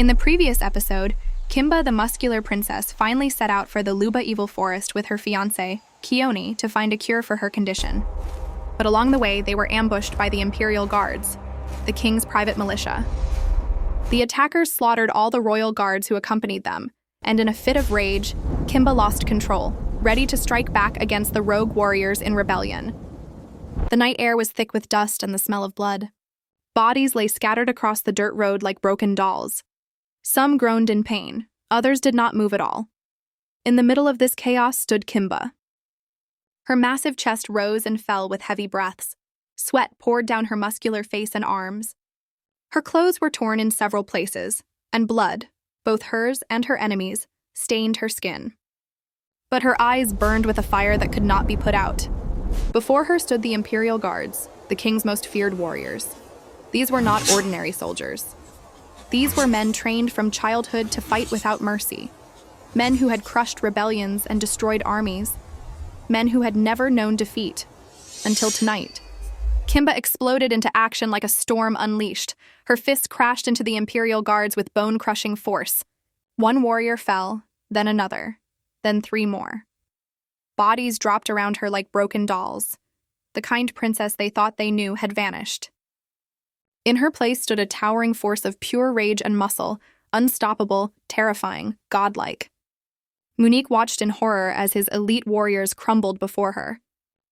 In the previous episode, Kimba the Muscular Princess finally set out for the Luba Evil Forest with her fiancé, Kioni, to find a cure for her condition. But along the way, they were ambushed by the Imperial Guards, the king's private militia. The attackers slaughtered all the royal guards who accompanied them, and in a fit of rage, Kimba lost control, ready to strike back against the rogue warriors in rebellion. The night air was thick with dust and the smell of blood. Bodies lay scattered across the dirt road like broken dolls. Some groaned in pain, others did not move at all. In the middle of this chaos stood Kimba. Her massive chest rose and fell with heavy breaths. Sweat poured down her muscular face and arms. Her clothes were torn in several places, and blood, both hers and her enemies, stained her skin. But her eyes burned with a fire that could not be put out. Before her stood the Imperial Guards, the king's most feared warriors. These were not ordinary soldiers. These were men trained from childhood to fight without mercy. Men who had crushed rebellions and destroyed armies. Men who had never known defeat. Until tonight. Kimba exploded into action like a storm unleashed. Her fists crashed into the Imperial Guards with bone-crushing force. One warrior fell, then another, then 3 more. Bodies dropped around her like broken dolls. The kind princess they thought they knew had vanished. In her place stood a towering force of pure rage and muscle, unstoppable, terrifying, godlike. Munique watched in horror as his elite warriors crumbled before her.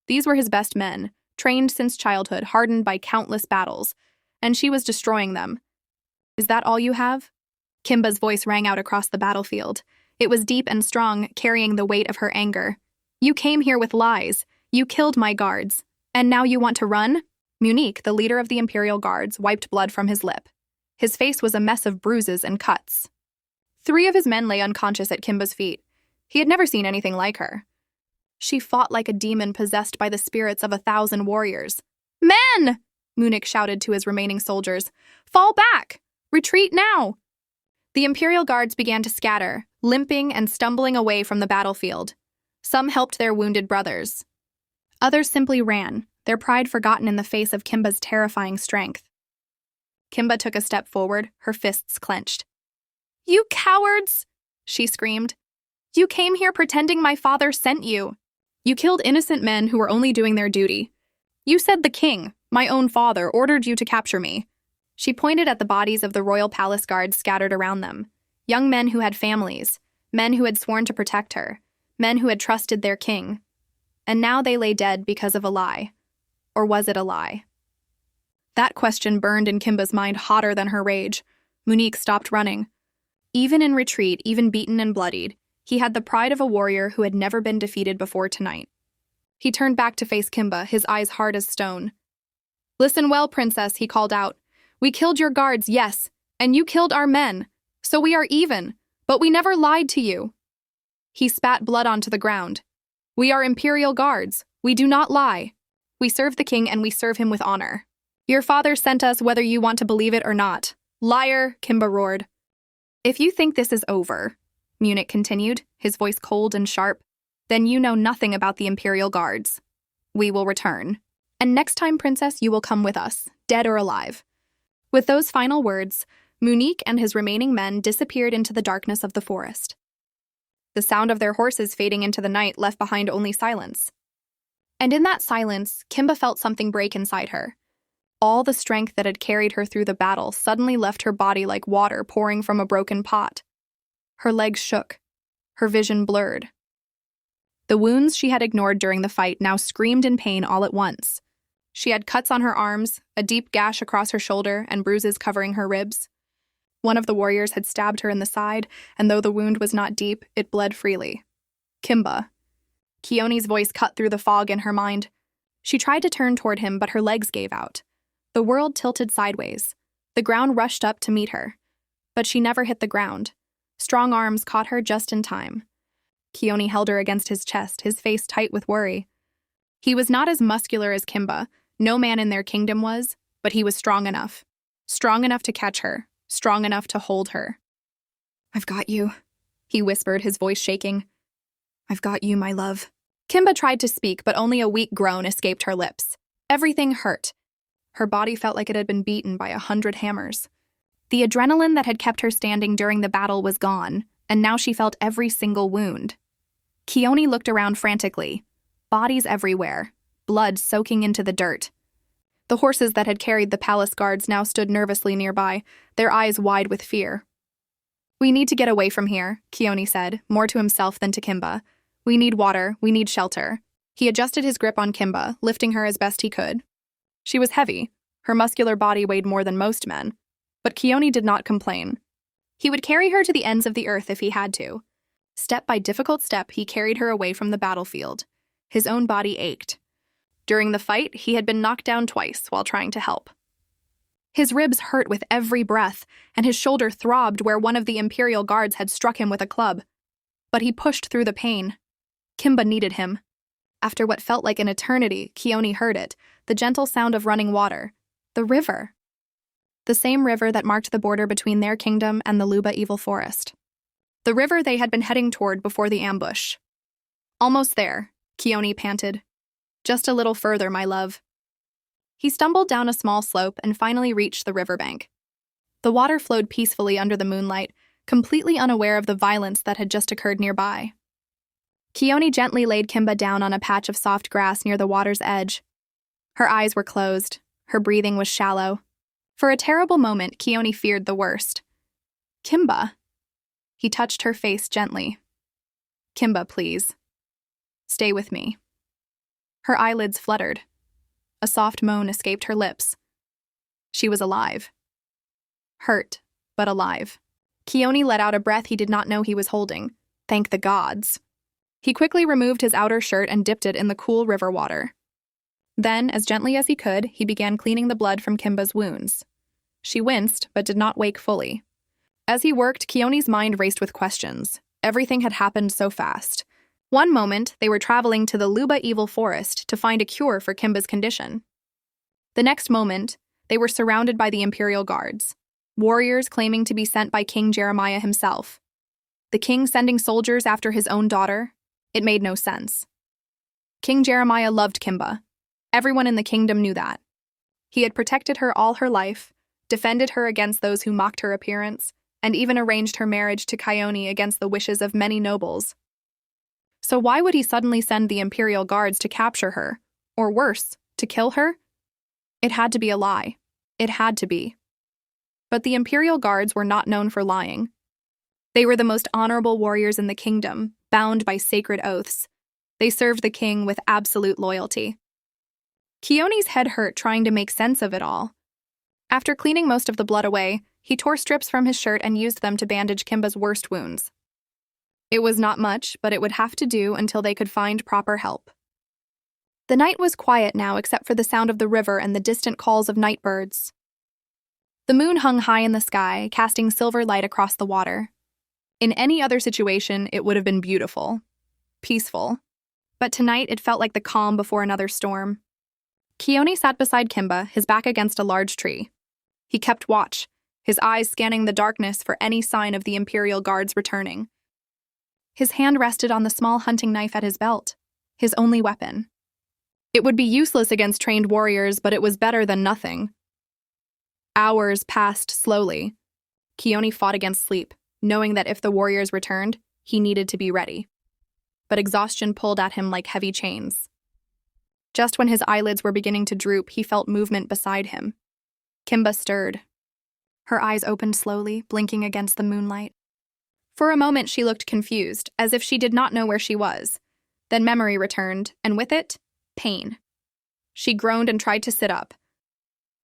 These were his best men, trained since childhood, hardened by countless battles, and she was destroying them. "Is that all you have?" Kimba's voice rang out across the battlefield. It was deep and strong, carrying the weight of her anger. "You came here with lies. You killed my guards. And now you want to run?" Munique, the leader of the Imperial Guards, wiped blood from his lip. His face was a mess of bruises and cuts. 3 of his men lay unconscious at Kimba's feet. He had never seen anything like her. She fought like a demon possessed by the spirits of 1,000 warriors. "Men!" Munique shouted to his remaining soldiers. "Fall back! Retreat now!" The Imperial Guards began to scatter, limping and stumbling away from the battlefield. Some helped their wounded brothers. Others simply ran, their pride forgotten in the face of Kimba's terrifying strength. Kimba took a step forward, her fists clenched. "You cowards!" she screamed. "You came here pretending my father sent you. You killed innocent men who were only doing their duty. You said the king, my own father, ordered you to capture me." She pointed at the bodies of the royal palace guards scattered around them. Young men who had families, men who had sworn to protect her, men who had trusted their king. And now they lay dead because of a lie. Or was it a lie? That question burned in Kimba's mind hotter than her rage. Munique stopped running. Even in retreat, even beaten and bloodied, he had the pride of a warrior who had never been defeated before tonight. He turned back to face Kimba, his eyes hard as stone. "Listen well, princess," he called out. "We killed your guards, yes, and you killed our men. So we are even, but we never lied to you." He spat blood onto the ground. "We are Imperial Guards. We do not lie. We serve the king and we serve him with honor. Your father sent us whether you want to believe it or not." "Liar," Kimba roared. "If you think this is over," Munique continued, his voice cold and sharp, "then you know nothing about the Imperial Guards. We will return. And next time, princess, you will come with us, dead or alive." With those final words, Munique and his remaining men disappeared into the darkness of the forest. The sound of their horses fading into the night left behind only silence. And in that silence, Kimba felt something break inside her. All the strength that had carried her through the battle suddenly left her body like water pouring from a broken pot. Her legs shook. Her vision blurred. The wounds she had ignored during the fight now screamed in pain all at once. She had cuts on her arms, a deep gash across her shoulder, and bruises covering her ribs. One of the warriors had stabbed her in the side, and though the wound was not deep, it bled freely. "Kimba." Kioni's voice cut through the fog in her mind. She tried to turn toward him, but her legs gave out. The world tilted sideways. The ground rushed up to meet her. But she never hit the ground. Strong arms caught her just in time. Kioni held her against his chest, his face tight with worry. He was not as muscular as Kimba. No man in their kingdom was, but he was strong enough. Strong enough to catch her. Strong enough to hold her. "I've got you," he whispered, his voice shaking. "I've got you, my love." Kimba tried to speak, but only a weak groan escaped her lips. Everything hurt. Her body felt like it had been beaten by 100 hammers. The adrenaline that had kept her standing during the battle was gone, and now she felt every single wound. Kioni looked around frantically. Bodies everywhere, blood soaking into the dirt. The horses that had carried the palace guards now stood nervously nearby, their eyes wide with fear. "We need to get away from here," Kioni said, more to himself than to Kimba. "We need water, we need shelter." He adjusted his grip on Kimba, lifting her as best he could. She was heavy. Her muscular body weighed more than most men. But Kioni did not complain. He would carry her to the ends of the earth if he had to. Step by difficult step, he carried her away from the battlefield. His own body ached. During the fight, he had been knocked down twice while trying to help. His ribs hurt with every breath, and his shoulder throbbed where one of the Imperial guards had struck him with a club. But he pushed through the pain. Kimba needed him. After what felt like an eternity, Kioni heard it, the gentle sound of running water. The river. The same river that marked the border between their kingdom and the Luba Evil Forest. The river they had been heading toward before the ambush. "Almost there," Kioni panted. "Just a little further, my love." He stumbled down a small slope and finally reached the riverbank. The water flowed peacefully under the moonlight, completely unaware of the violence that had just occurred nearby. Kioni gently laid Kimba down on a patch of soft grass near the water's edge. Her eyes were closed. Her breathing was shallow. For a terrible moment, Kioni feared the worst. "Kimba." He touched her face gently. "Kimba, please. Stay with me." Her eyelids fluttered. A soft moan escaped her lips. She was alive. Hurt, but alive. Kioni let out a breath he did not know he was holding. Thank the gods. He quickly removed his outer shirt and dipped it in the cool river water. Then, as gently as he could, he began cleaning the blood from Kimba's wounds. She winced, but did not wake fully. As he worked, Kioni's mind raced with questions. Everything had happened so fast. One moment, they were traveling to the Luba Evil Forest to find a cure for Kimba's condition. The next moment, they were surrounded by the Imperial Guards, warriors claiming to be sent by King Jeremiah himself. The king sending soldiers after his own daughter? It made no sense. King Jeremiah loved Kimba. Everyone in the kingdom knew that. He had protected her all her life, defended her against those who mocked her appearance, and even arranged her marriage to Kioni against the wishes of many nobles. So why would he suddenly send the Imperial Guards to capture her, or worse, to kill her? It had to be a lie. It had to be. But the Imperial Guards were not known for lying. They were the most honorable warriors in the kingdom, bound by sacred oaths. They served the king with absolute loyalty. Kioni's head hurt trying to make sense of it all. After cleaning most of the blood away, he tore strips from his shirt and used them to bandage Kimba's worst wounds. It was not much, but it would have to do until they could find proper help. The night was quiet now except for the sound of the river and the distant calls of night birds. The moon hung high in the sky, casting silver light across the water. In any other situation, it would have been beautiful, peaceful. But tonight, it felt like the calm before another storm. Kioni sat beside Kimba, his back against a large tree. He kept watch, his eyes scanning the darkness for any sign of the Imperial Guards returning. His hand rested on the small hunting knife at his belt, his only weapon. It would be useless against trained warriors, but it was better than nothing. Hours passed slowly. Kioni fought against sleep, knowing that if the warriors returned, he needed to be ready. But exhaustion pulled at him like heavy chains. Just when his eyelids were beginning to droop, he felt movement beside him. Kimba stirred. Her eyes opened slowly, blinking against the moonlight. For a moment she looked confused, as if she did not know where she was. Then memory returned, and with it, pain. She groaned and tried to sit up.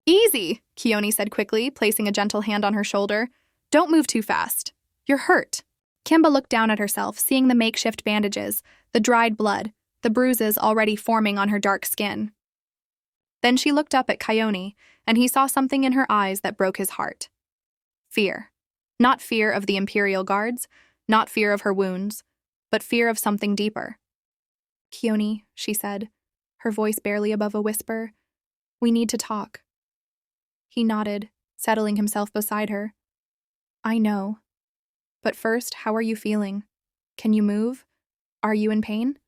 "Easy," Kioni said quickly, placing a gentle hand on her shoulder. "Don't move too fast. You're hurt." Kimba looked down at herself, seeing the makeshift bandages, the dried blood, the bruises already forming on her dark skin. Then she looked up at Kioni, and he saw something in her eyes that broke his heart. Fear. Not fear of the Imperial Guards, not fear of her wounds, but fear of something deeper. "Kioni," she said, her voice barely above a whisper, "we need to talk." He nodded, settling himself beside her. "I know. But first, how are you feeling? Can you move? Are you in pain?"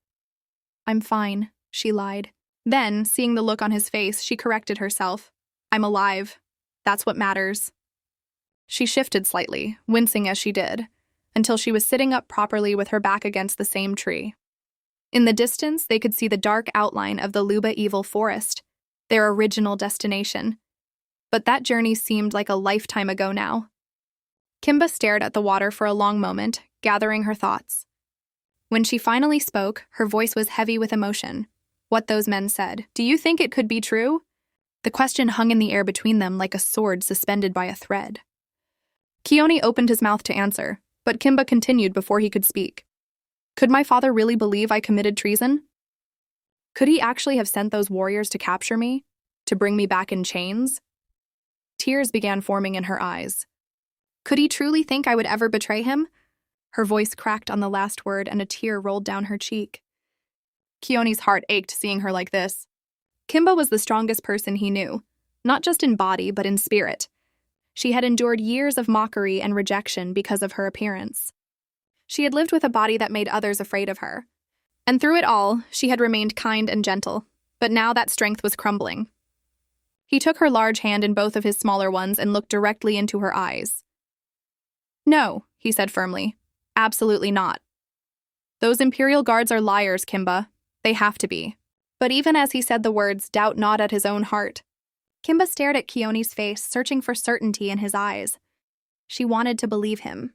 "I'm fine," she lied. Then, seeing the look on his face, she corrected herself. "I'm alive. That's what matters." She shifted slightly, wincing as she did, until she was sitting up properly with her back against the same tree. In the distance, they could see the dark outline of the Luba Evil Forest, their original destination. But that journey seemed like a lifetime ago now. Kimba stared at the water for a long moment, gathering her thoughts. When she finally spoke, her voice was heavy with emotion. What those men said. Do you think it could be true? The question hung in the air between them like a sword suspended by a thread. Kioni opened his mouth to answer, but Kimba continued before he could speak. Could my father really believe I committed treason? Could he actually have sent those warriors to capture me? To bring me back in chains? Tears began forming in her eyes. Could he truly think I would ever betray him? Her voice cracked on the last word and a tear rolled down her cheek. Kioni's heart ached seeing her like this. Kimba was the strongest person he knew, not just in body but in spirit. She had endured years of mockery and rejection because of her appearance. She had lived with a body that made others afraid of her. And through it all, she had remained kind and gentle, but now that strength was crumbling. He took her large hand in both of his smaller ones and looked directly into her eyes. No, he said firmly. Absolutely not. Those Imperial Guards are liars, Kimba. They have to be. But even as he said the words, doubt gnawed at his own heart. Kimba stared at Kioni's face, searching for certainty in his eyes. She wanted to believe him.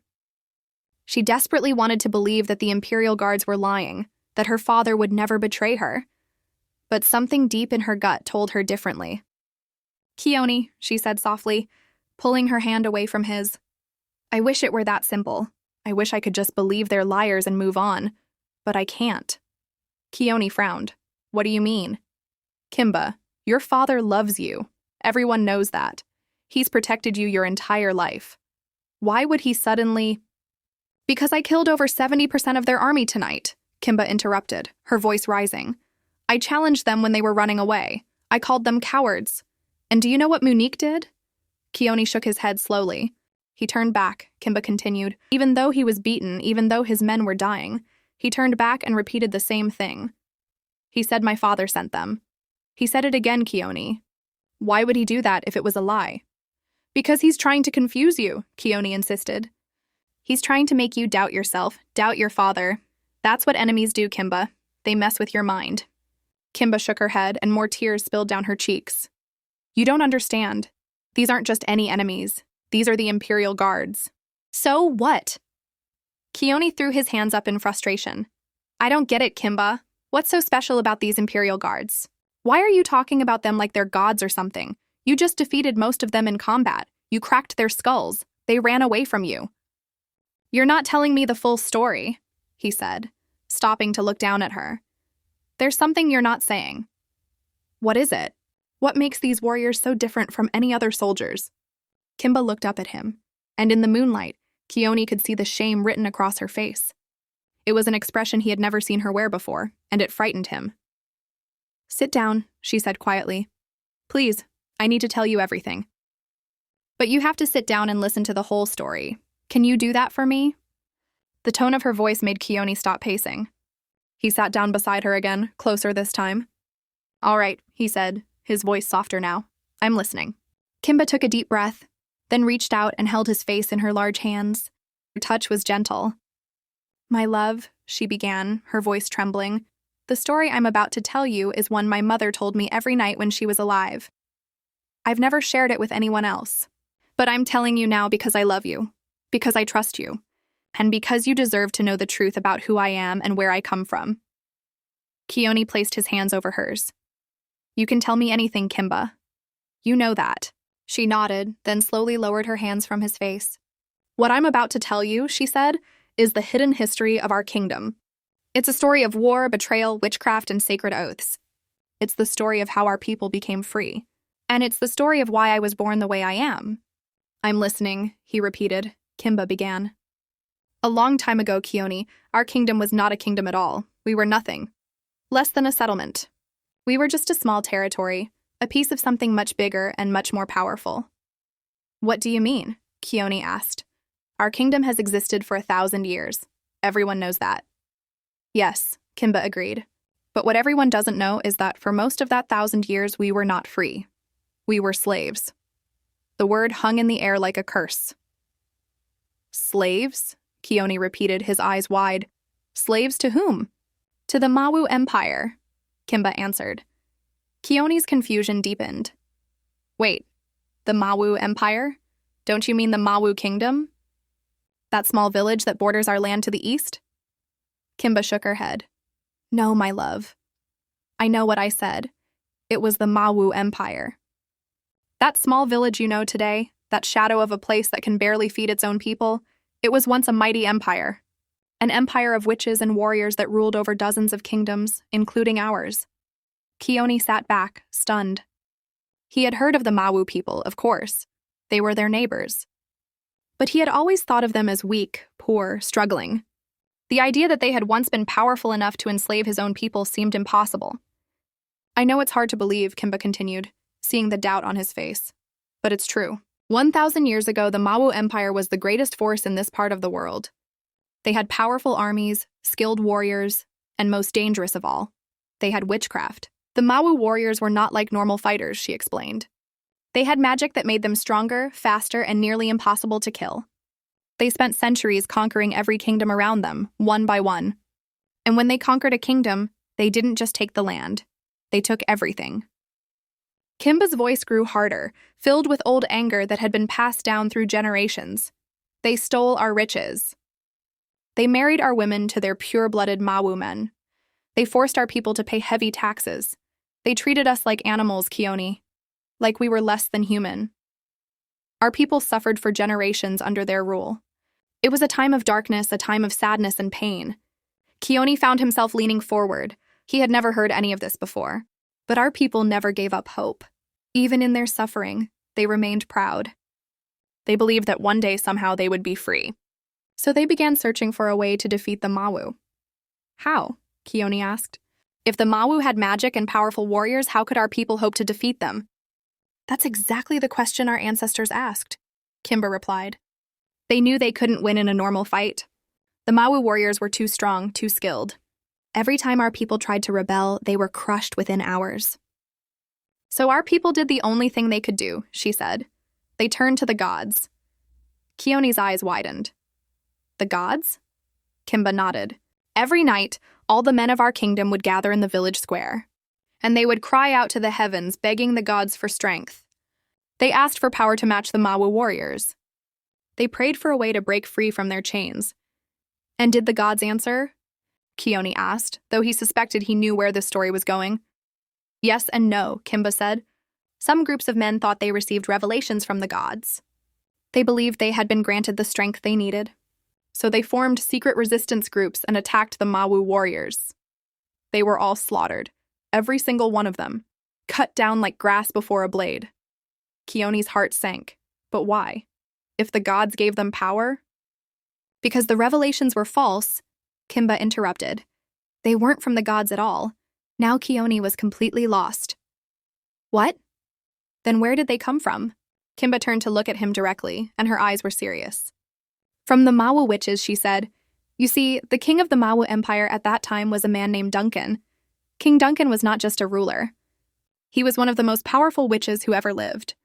She desperately wanted to believe that the Imperial Guards were lying, that her father would never betray her. But something deep in her gut told her differently. Kioni, she said softly, pulling her hand away from his. I wish it were that simple. I wish I could just believe they're liars and move on. But I can't. Kioni frowned. What do you mean? Kimba, your father loves you. Everyone knows that. He's protected you your entire life. Why would he suddenly... Because I killed over 70% of their army tonight, Kimba interrupted, her voice rising. I challenged them when they were running away. I called them cowards. And do you know what Munique did? Kioni shook his head slowly. He turned back, Kimba continued. Even though he was beaten, even though his men were dying, he turned back and repeated the same thing. He said my father sent them. He said it again, Kioni. Why would he do that if it was a lie? Because he's trying to confuse you, Kioni insisted. He's trying to make you doubt yourself, doubt your father. That's what enemies do, Kimba. They mess with your mind. Kimba shook her head and more tears spilled down her cheeks. You don't understand. These aren't just any enemies. These are the Imperial Guards. So what? Kioni threw his hands up in frustration. I don't get it, Kimba. What's so special about these Imperial Guards? Why are you talking about them like they're gods or something? You just defeated most of them in combat. You cracked their skulls. They ran away from you. You're not telling me the full story, he said, stopping to look down at her. There's something you're not saying. What is it? What makes these warriors so different from any other soldiers? Kimba looked up at him, and in the moonlight, Kioni could see the shame written across her face. It was an expression he had never seen her wear before, and it frightened him. Sit down, she said quietly. Please, I need to tell you everything. But you have to sit down and listen to the whole story. Can you do that for me? The tone of her voice made Kioni stop pacing. He sat down beside her again, closer this time. All right, he said, his voice softer now. I'm listening. Kimba took a deep breath, then reached out and held his face in her large hands. Her touch was gentle. My love, she began, her voice trembling. The story I'm about to tell you is one my mother told me every night when she was alive. I've never shared it with anyone else. But I'm telling you now because I love you, because I trust you, and because you deserve to know the truth about who I am and where I come from. Kioni placed his hands over hers. You can tell me anything, Kimba. You know that. She nodded, then slowly lowered her hands from his face. What I'm about to tell you, she said, is the hidden history of our kingdom. It's a story of war, betrayal, witchcraft, and sacred oaths. It's the story of how our people became free. And it's the story of why I was born the way I am. I'm listening, he repeated. Kimba began. A long time ago, Kioni, our kingdom was not a kingdom at all. We were nothing. Less than a settlement. We were just a small territory, a piece of something much bigger and much more powerful. What do you mean? Kioni asked. Our kingdom has existed for 1,000 years. Everyone knows that. Yes, Kimba agreed. But what everyone doesn't know is that for most of that 1,000 years, we were not free. We were slaves. The word hung in the air like a curse. Slaves? Kioni repeated, his eyes wide. Slaves to whom? To the Mawu Empire, Kimba answered. Kioni's confusion deepened. Wait, the Mawu Empire? Don't you mean the Mawu Kingdom? That small village that borders our land to the east? Kimba shook her head. No, my love. I know what I said. It was the Mawu Empire. That small village you know today, that shadow of a place that can barely feed its own people, it was once a mighty empire. An empire of witches and warriors that ruled over dozens of kingdoms, including ours. Kioni sat back, stunned. He had heard of the Mawu people, of course. They were their neighbors. But he had always thought of them as weak, poor, struggling. The idea that they had once been powerful enough to enslave his own people seemed impossible. I know it's hard to believe, Kimba continued, seeing the doubt on his face. But it's true. 1,000 years ago, the Mawu Empire was the greatest force in this part of the world. They had powerful armies, skilled warriors, and most dangerous of all, they had witchcraft. The Mawu warriors were not like normal fighters, she explained. They had magic that made them stronger, faster, and nearly impossible to kill. They spent centuries conquering every kingdom around them, one by one. And when they conquered a kingdom, they didn't just take the land. They took everything. Kimba's voice grew harder, filled with old anger that had been passed down through generations. They stole our riches. They married our women to their pure-blooded Mawu men. They forced our people to pay heavy taxes. They treated us like animals, Kioni, like we were less than human. Our people suffered for generations under their rule. It was a time of darkness, a time of sadness and pain. Kioni found himself leaning forward. He had never heard any of this before. But our people never gave up hope. Even in their suffering, they remained proud. They believed that one day somehow they would be free. So they began searching for a way to defeat the Mawu. How? Kioni asked. If the Mawu had magic and powerful warriors, how could our people hope to defeat them? That's exactly the question our ancestors asked, Kimba replied. They knew they couldn't win in a normal fight. The Mawu warriors were too strong, too skilled. Every time our people tried to rebel, they were crushed within hours. So our people did the only thing they could do, she said. They turned to the gods. Kioni's eyes widened. The gods? Kimba nodded. Every night, all the men of our kingdom would gather in the village square, and they would cry out to the heavens, begging the gods for strength. They asked for power to match the Mawu warriors. They prayed for a way to break free from their chains. And did the gods answer? Kioni asked, though he suspected he knew where this story was going. Yes and no, Kimba said. Some groups of men thought they received revelations from the gods. They believed they had been granted the strength they needed. So they formed secret resistance groups and attacked the Mawu warriors. They were all slaughtered, every single one of them, cut down like grass before a blade. Kioni's heart sank. But why? If the gods gave them power? Because the revelations were false, Kimba interrupted. They weren't from the gods at all. Now Kioni was completely lost. What? Then where did they come from? Kimba turned to look at him directly, and her eyes were serious. From the Mawu witches, she said. You see, the king of the Mawu Empire at that time was a man named Duncan. King Duncan was not just a ruler. He was one of the most powerful witches who ever lived.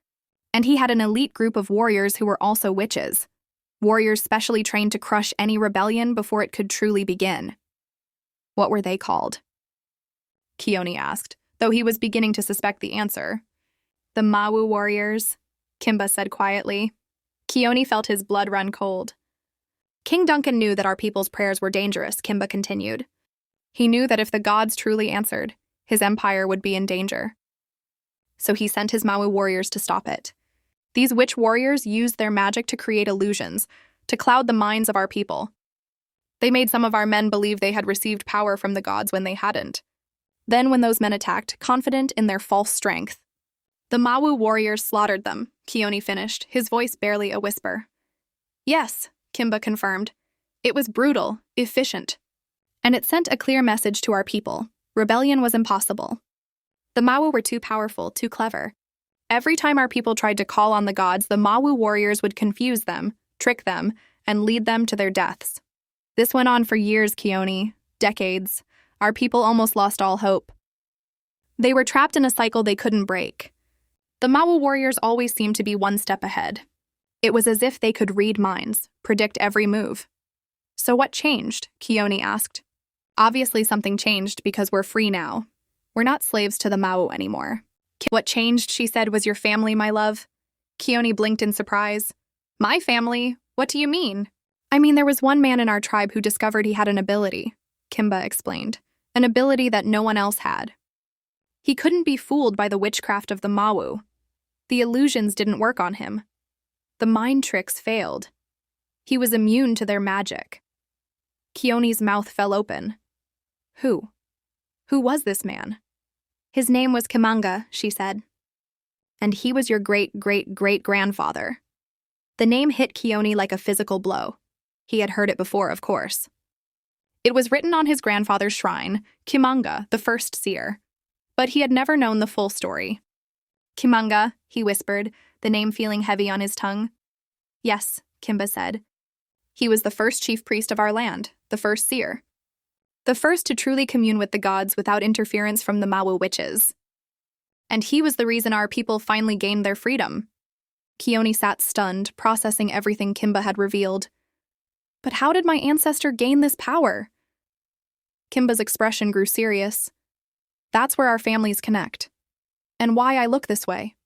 And he had an elite group of warriors who were also witches. Warriors specially trained to crush any rebellion before it could truly begin. What were they called? Kioni asked, though he was beginning to suspect the answer. The Mawu warriors, Kimba said quietly. Kioni felt his blood run cold. King Duncan knew that our people's prayers were dangerous, Kimba continued. He knew that if the gods truly answered, his empire would be in danger. So he sent his Mawu warriors to stop it. These witch warriors used their magic to create illusions, to cloud the minds of our people. They made some of our men believe they had received power from the gods when they hadn't. Then when those men attacked, confident in their false strength, the Mawu warriors slaughtered them, Kioni finished, his voice barely a whisper. Yes, Kimba confirmed. It was brutal, efficient. And it sent a clear message to our people. Rebellion was impossible. The Mawu were too powerful, too clever. Every time our people tried to call on the gods, the Mawu warriors would confuse them, trick them, and lead them to their deaths. This went on for years, Kioni, decades. Our people almost lost all hope. They were trapped in a cycle they couldn't break. The Mawu warriors always seemed to be one step ahead. It was as if they could read minds, predict every move. So what changed? Kioni asked. Obviously something changed because we're free now. We're not slaves to the Mau anymore. What changed, she said, was your family, my love. Kioni blinked in surprise. My family? What do you mean? I mean, there was one man in our tribe who discovered he had an ability, Kimba explained. An ability that no one else had. He couldn't be fooled by the witchcraft of the Mau. The illusions didn't work on him. The mind tricks failed. He was immune to their magic. Kioni's mouth fell open. Who? Who was this man? His name was Kimanga, she said. And he was your great-great-great-grandfather. The name hit Kioni like a physical blow. He had heard it before, of course. It was written on his grandfather's shrine, Kimanga, the first seer. But he had never known the full story. Kimanga, he whispered, the name feeling heavy on his tongue. Yes, Kimba said. He was the first chief priest of our land, the first seer. The first to truly commune with the gods without interference from the Mau witches. And he was the reason our people finally gained their freedom. Kioni sat stunned, processing everything Kimba had revealed. But how did my ancestor gain this power? Kimba's expression grew serious. That's where our families connect. And why I look this way.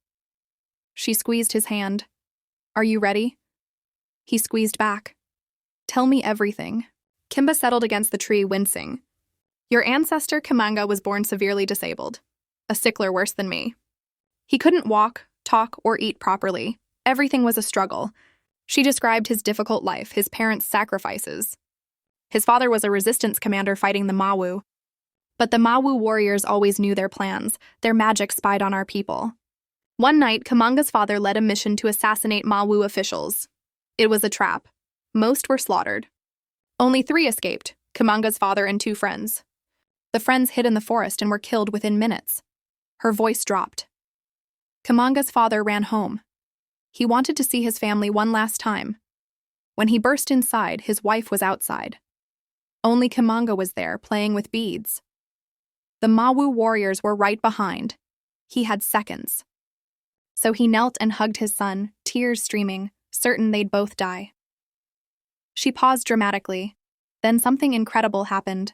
She squeezed his hand. Are you ready? He squeezed back. Tell me everything. Kimba settled against the tree, wincing. Your ancestor, Kimanga, was born severely disabled. A sickler worse than me. He couldn't walk, talk, or eat properly. Everything was a struggle. She described his difficult life, his parents' sacrifices. His father was a resistance commander fighting the Mau. But the Mau warriors always knew their plans. Their magic spied on our people. One night, Kimanga's father led a mission to assassinate Mau officials. It was a trap. Most were slaughtered. Only 3 escaped, Kimanga's father and 2 friends. The friends hid in the forest and were killed within minutes. Her voice dropped. Kimanga's father ran home. He wanted to see his family one last time. When he burst inside, his wife was outside. Only Kimanga was there, playing with beads. The Mau warriors were right behind. He had seconds. So he knelt and hugged his son, tears streaming, certain they'd both die. She paused dramatically. Then something incredible happened.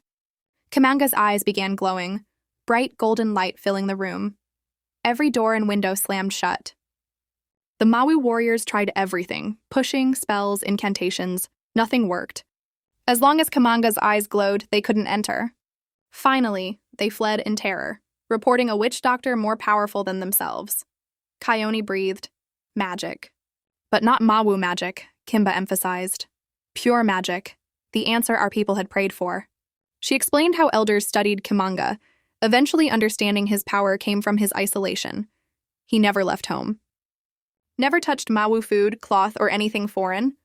Kimanga's eyes began glowing, bright golden light filling the room. Every door and window slammed shut. The Mau warriors tried everything, pushing, spells, incantations. Nothing worked. As long as Kimanga's eyes glowed, they couldn't enter. Finally, they fled in terror, reporting a witch doctor more powerful than themselves. Kioni breathed. Magic. But not Mau magic, Kimba emphasized. Pure magic. The answer our people had prayed for. She explained how elders studied Kimanga. Eventually understanding his power came from his isolation. He never left home. Never touched Mau food, cloth, or anything foreign.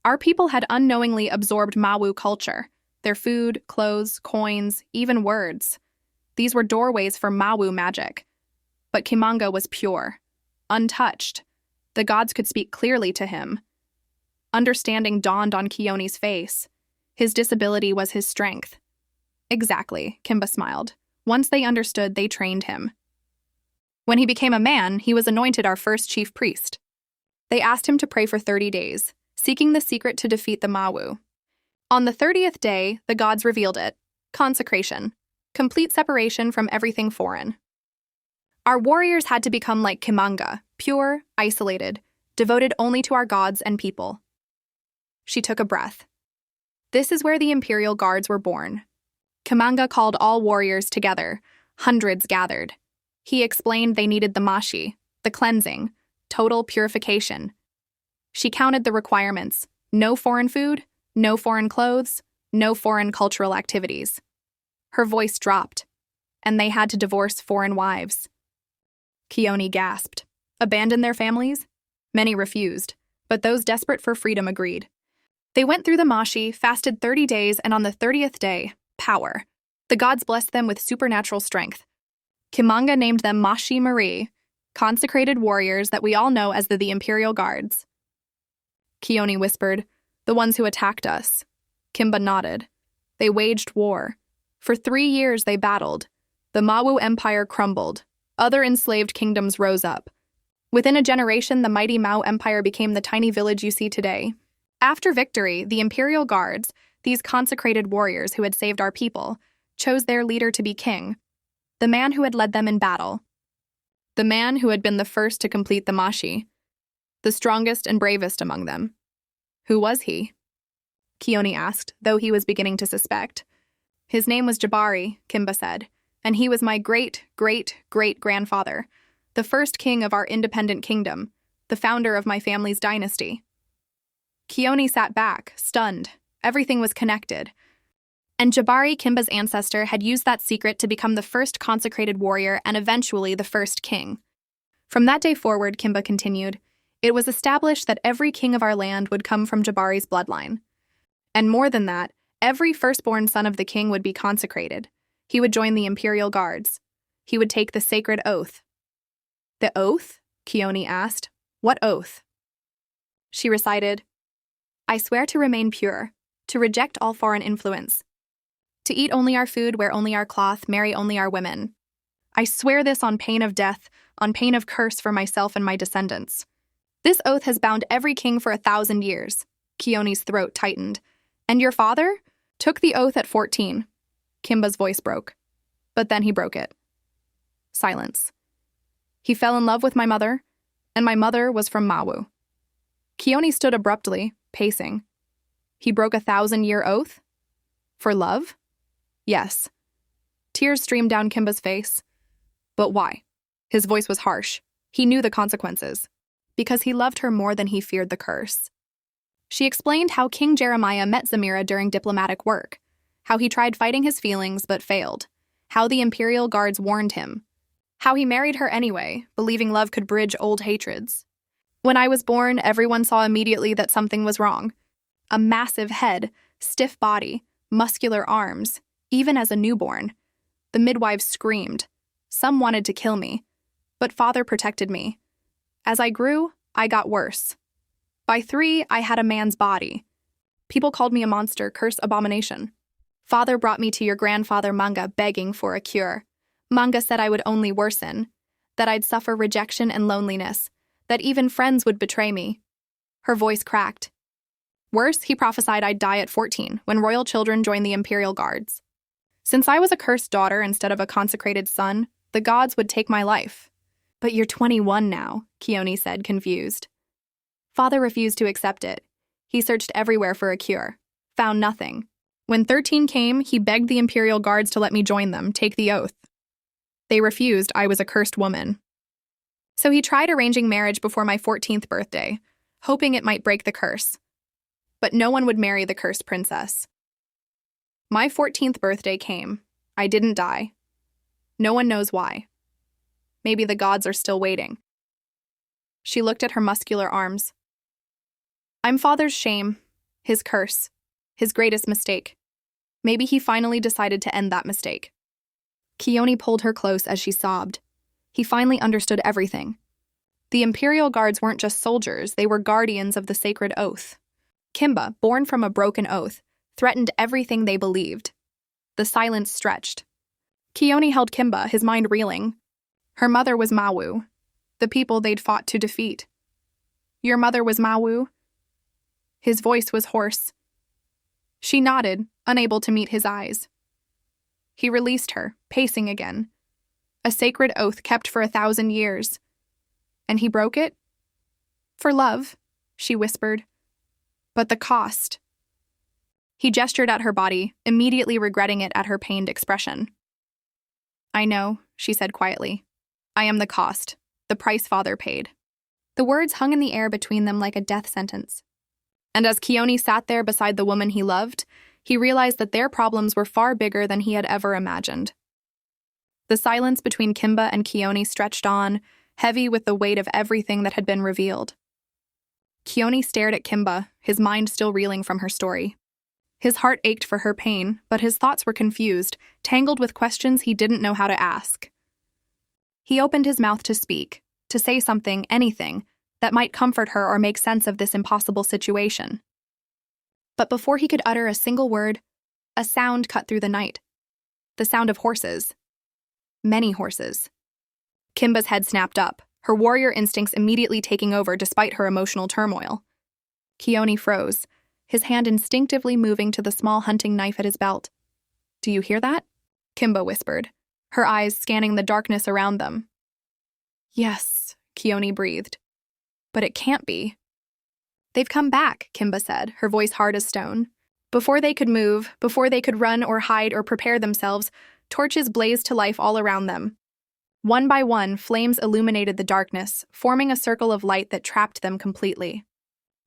Our people had unknowingly absorbed Mau culture. Their food, clothes, coins, even words. These were doorways for Mau magic. But Kimanga was pure. Untouched. The gods could speak clearly to him. Understanding dawned on Kioni's face. His disability was his strength. Exactly, Kimba smiled. Once they understood, they trained him. When he became a man, he was anointed our first chief priest. They asked him to pray for 30 days, seeking the secret to defeat the Mau. On the 30th day, the gods revealed it. Consecration. Complete separation from everything foreign. Our warriors had to become like Kimanga, pure, isolated, devoted only to our gods and people. She took a breath. This is where the imperial guards were born. Kimanga called all warriors together. Hundreds gathered. He explained they needed the mashi, the cleansing, total purification. She counted the requirements. No foreign food, no foreign clothes, no foreign cultural activities. Her voice dropped, and they had to divorce foreign wives. Kioni gasped. Abandon their families? Many refused, but those desperate for freedom agreed. They went through the mashi, fasted 30 days, and on the 30th day, power. The gods blessed them with supernatural strength. Kimanga named them Mashi Marie, consecrated warriors that we all know as the Imperial Guards. Kioni whispered, the ones who attacked us. Kimba nodded. They waged war. For 3 years they battled. The Mau Empire crumbled. Other enslaved kingdoms rose up. Within a generation, the mighty Mau Empire became the tiny village you see today. After victory, the Imperial Guards, these consecrated warriors who had saved our people, chose their leader to be king, the man who had led them in battle, the man who had been the first to complete the Mashi, the strongest and bravest among them. Who was he? Kioni asked, though he was beginning to suspect. His name was Jabari, Kimba said, and he was my great-great-great-grandfather, the first king of our independent kingdom, the founder of my family's dynasty. Kioni sat back, stunned. Everything was connected. And Jabari, Kimba's ancestor, had used that secret to become the first consecrated warrior and eventually the first king. From that day forward, Kimba continued, it was established that every king of our land would come from Jabari's bloodline. And more than that, every firstborn son of the king would be consecrated. He would join the Imperial Guards. He would take the sacred oath. The oath? Kioni asked. What oath? She recited, I swear to remain pure, to reject all foreign influence, to eat only our food, wear only our cloth, marry only our women. I swear this on pain of death, on pain of curse for myself and my descendants. This oath has bound every king for 1,000 years. Kioni's throat tightened. And your father? Took the oath at 14. Kimba's voice broke. But then he broke it. Silence. He fell in love with my mother, and my mother was from Mawu. Kioni stood abruptly, pacing. He broke a 1,000-year oath? For love? Yes. Tears streamed down Kimba's face. But why? His voice was harsh. He knew the consequences. Because he loved her more than he feared the curse. She explained how King Jeremiah met Zamira during diplomatic work, how he tried fighting his feelings but failed, how the Imperial Guards warned him, how he married her anyway, believing love could bridge old hatreds. When I was born, everyone saw immediately that something was wrong. A massive head, stiff body, muscular arms, even as a newborn. The midwives screamed. Some wanted to kill me, but Father protected me. As I grew, I got worse. By 3, I had a man's body. People called me a monster, curse, abomination. Father brought me to your grandfather Manga begging for a cure. Manga said I would only worsen, that I'd suffer rejection and loneliness, that even friends would betray me. Her voice cracked. Worse, he prophesied I'd die at 14, when royal children joined the Imperial Guards. Since I was a cursed daughter instead of a consecrated son, the gods would take my life. But you're 21 now, Kioni said, confused. Father refused to accept it. He searched everywhere for a cure. Found nothing. When 13 came, he begged the Imperial Guards to let me join them, take the oath. They refused. I was a cursed woman. So he tried arranging marriage before my 14th birthday, hoping it might break the curse. But no one would marry the cursed princess. My 14th birthday came. I didn't die. No one knows why. Maybe the gods are still waiting. She looked at her muscular arms. I'm Father's shame, his curse, his greatest mistake. Maybe he finally decided to end that mistake. Kioni pulled her close as she sobbed. He finally understood everything. The Imperial Guards weren't just soldiers, they were guardians of the sacred oath. Kimba, born from a broken oath, threatened everything they believed. The silence stretched. Kioni held Kimba, his mind reeling. Her mother was Mawu, the people they'd fought to defeat. Your mother was Mawu? His voice was hoarse. She nodded, unable to meet his eyes. He released her, pacing again. A sacred oath kept for 1,000 years. And he broke it? For love, she whispered. But the cost. He gestured at her body, immediately regretting it at her pained expression. I know, she said quietly. I am the cost, the price Father paid. The words hung in the air between them like a death sentence. And as Kioni sat there beside the woman he loved, he realized that their problems were far bigger than he had ever imagined. The silence between Kimba and Kioni stretched on, heavy with the weight of everything that had been revealed. Kioni stared at Kimba, his mind still reeling from her story. His heart ached for her pain, but his thoughts were confused, tangled with questions he didn't know how to ask. He opened his mouth to speak, to say something, anything, that might comfort her or make sense of this impossible situation. But before he could utter a single word, a sound cut through the night. The sound of horses. Many horses. Kimba's head snapped up, her warrior instincts immediately taking over despite her emotional turmoil. Kioni froze, his hand instinctively moving to the small hunting knife at his belt. "Do you hear that?" Kimba whispered, her eyes scanning the darkness around them. "Yes," Kioni breathed. "But it can't be." "They've come back," Kimba said, her voice hard as stone. Before they could move, before they could run or hide or prepare themselves, torches blazed to life all around them. One by one, flames illuminated the darkness, forming a circle of light that trapped them completely.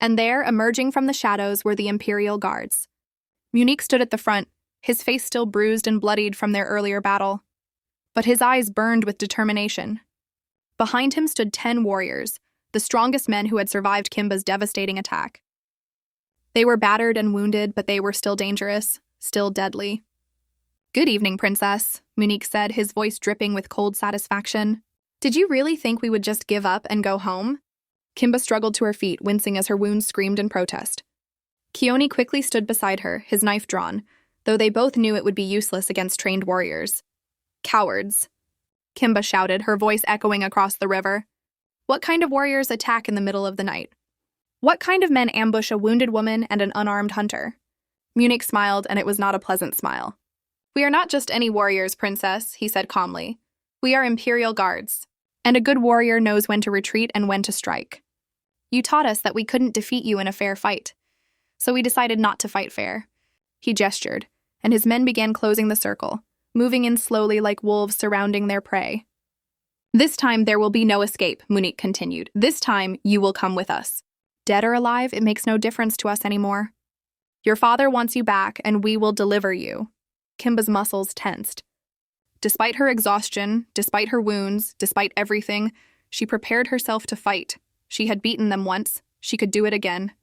And there, emerging from the shadows, were the Imperial Guards. Munich stood at the front, his face still bruised and bloodied from their earlier battle. But his eyes burned with determination. Behind him stood 10 warriors, the strongest men who had survived Kimba's devastating attack. They were battered and wounded, but they were still dangerous, still deadly. "Good evening, Princess," Munich said, his voice dripping with cold satisfaction. "Did you really think we would just give up and go home?" Kimba struggled to her feet, wincing as her wounds screamed in protest. Kioni quickly stood beside her, his knife drawn, though they both knew it would be useless against trained warriors. "Cowards," Kimba shouted, her voice echoing across the river. "What kind of warriors attack in the middle of the night? What kind of men ambush a wounded woman and an unarmed hunter?" Munich smiled, and it was not a pleasant smile. "We are not just any warriors, Princess," he said calmly. "We are Imperial Guards, and a good warrior knows when to retreat and when to strike. You taught us that we couldn't defeat you in a fair fight, so we decided not to fight fair." He gestured, and his men began closing the circle, moving in slowly like wolves surrounding their prey. "This time there will be no escape," Munich continued. "This time you will come with us. Dead or alive, it makes no difference to us anymore. Your father wants you back, and we will deliver you." Kimba's muscles tensed. Despite her exhaustion, despite her wounds, despite everything, she prepared herself to fight. She had beaten them once. She could do it again.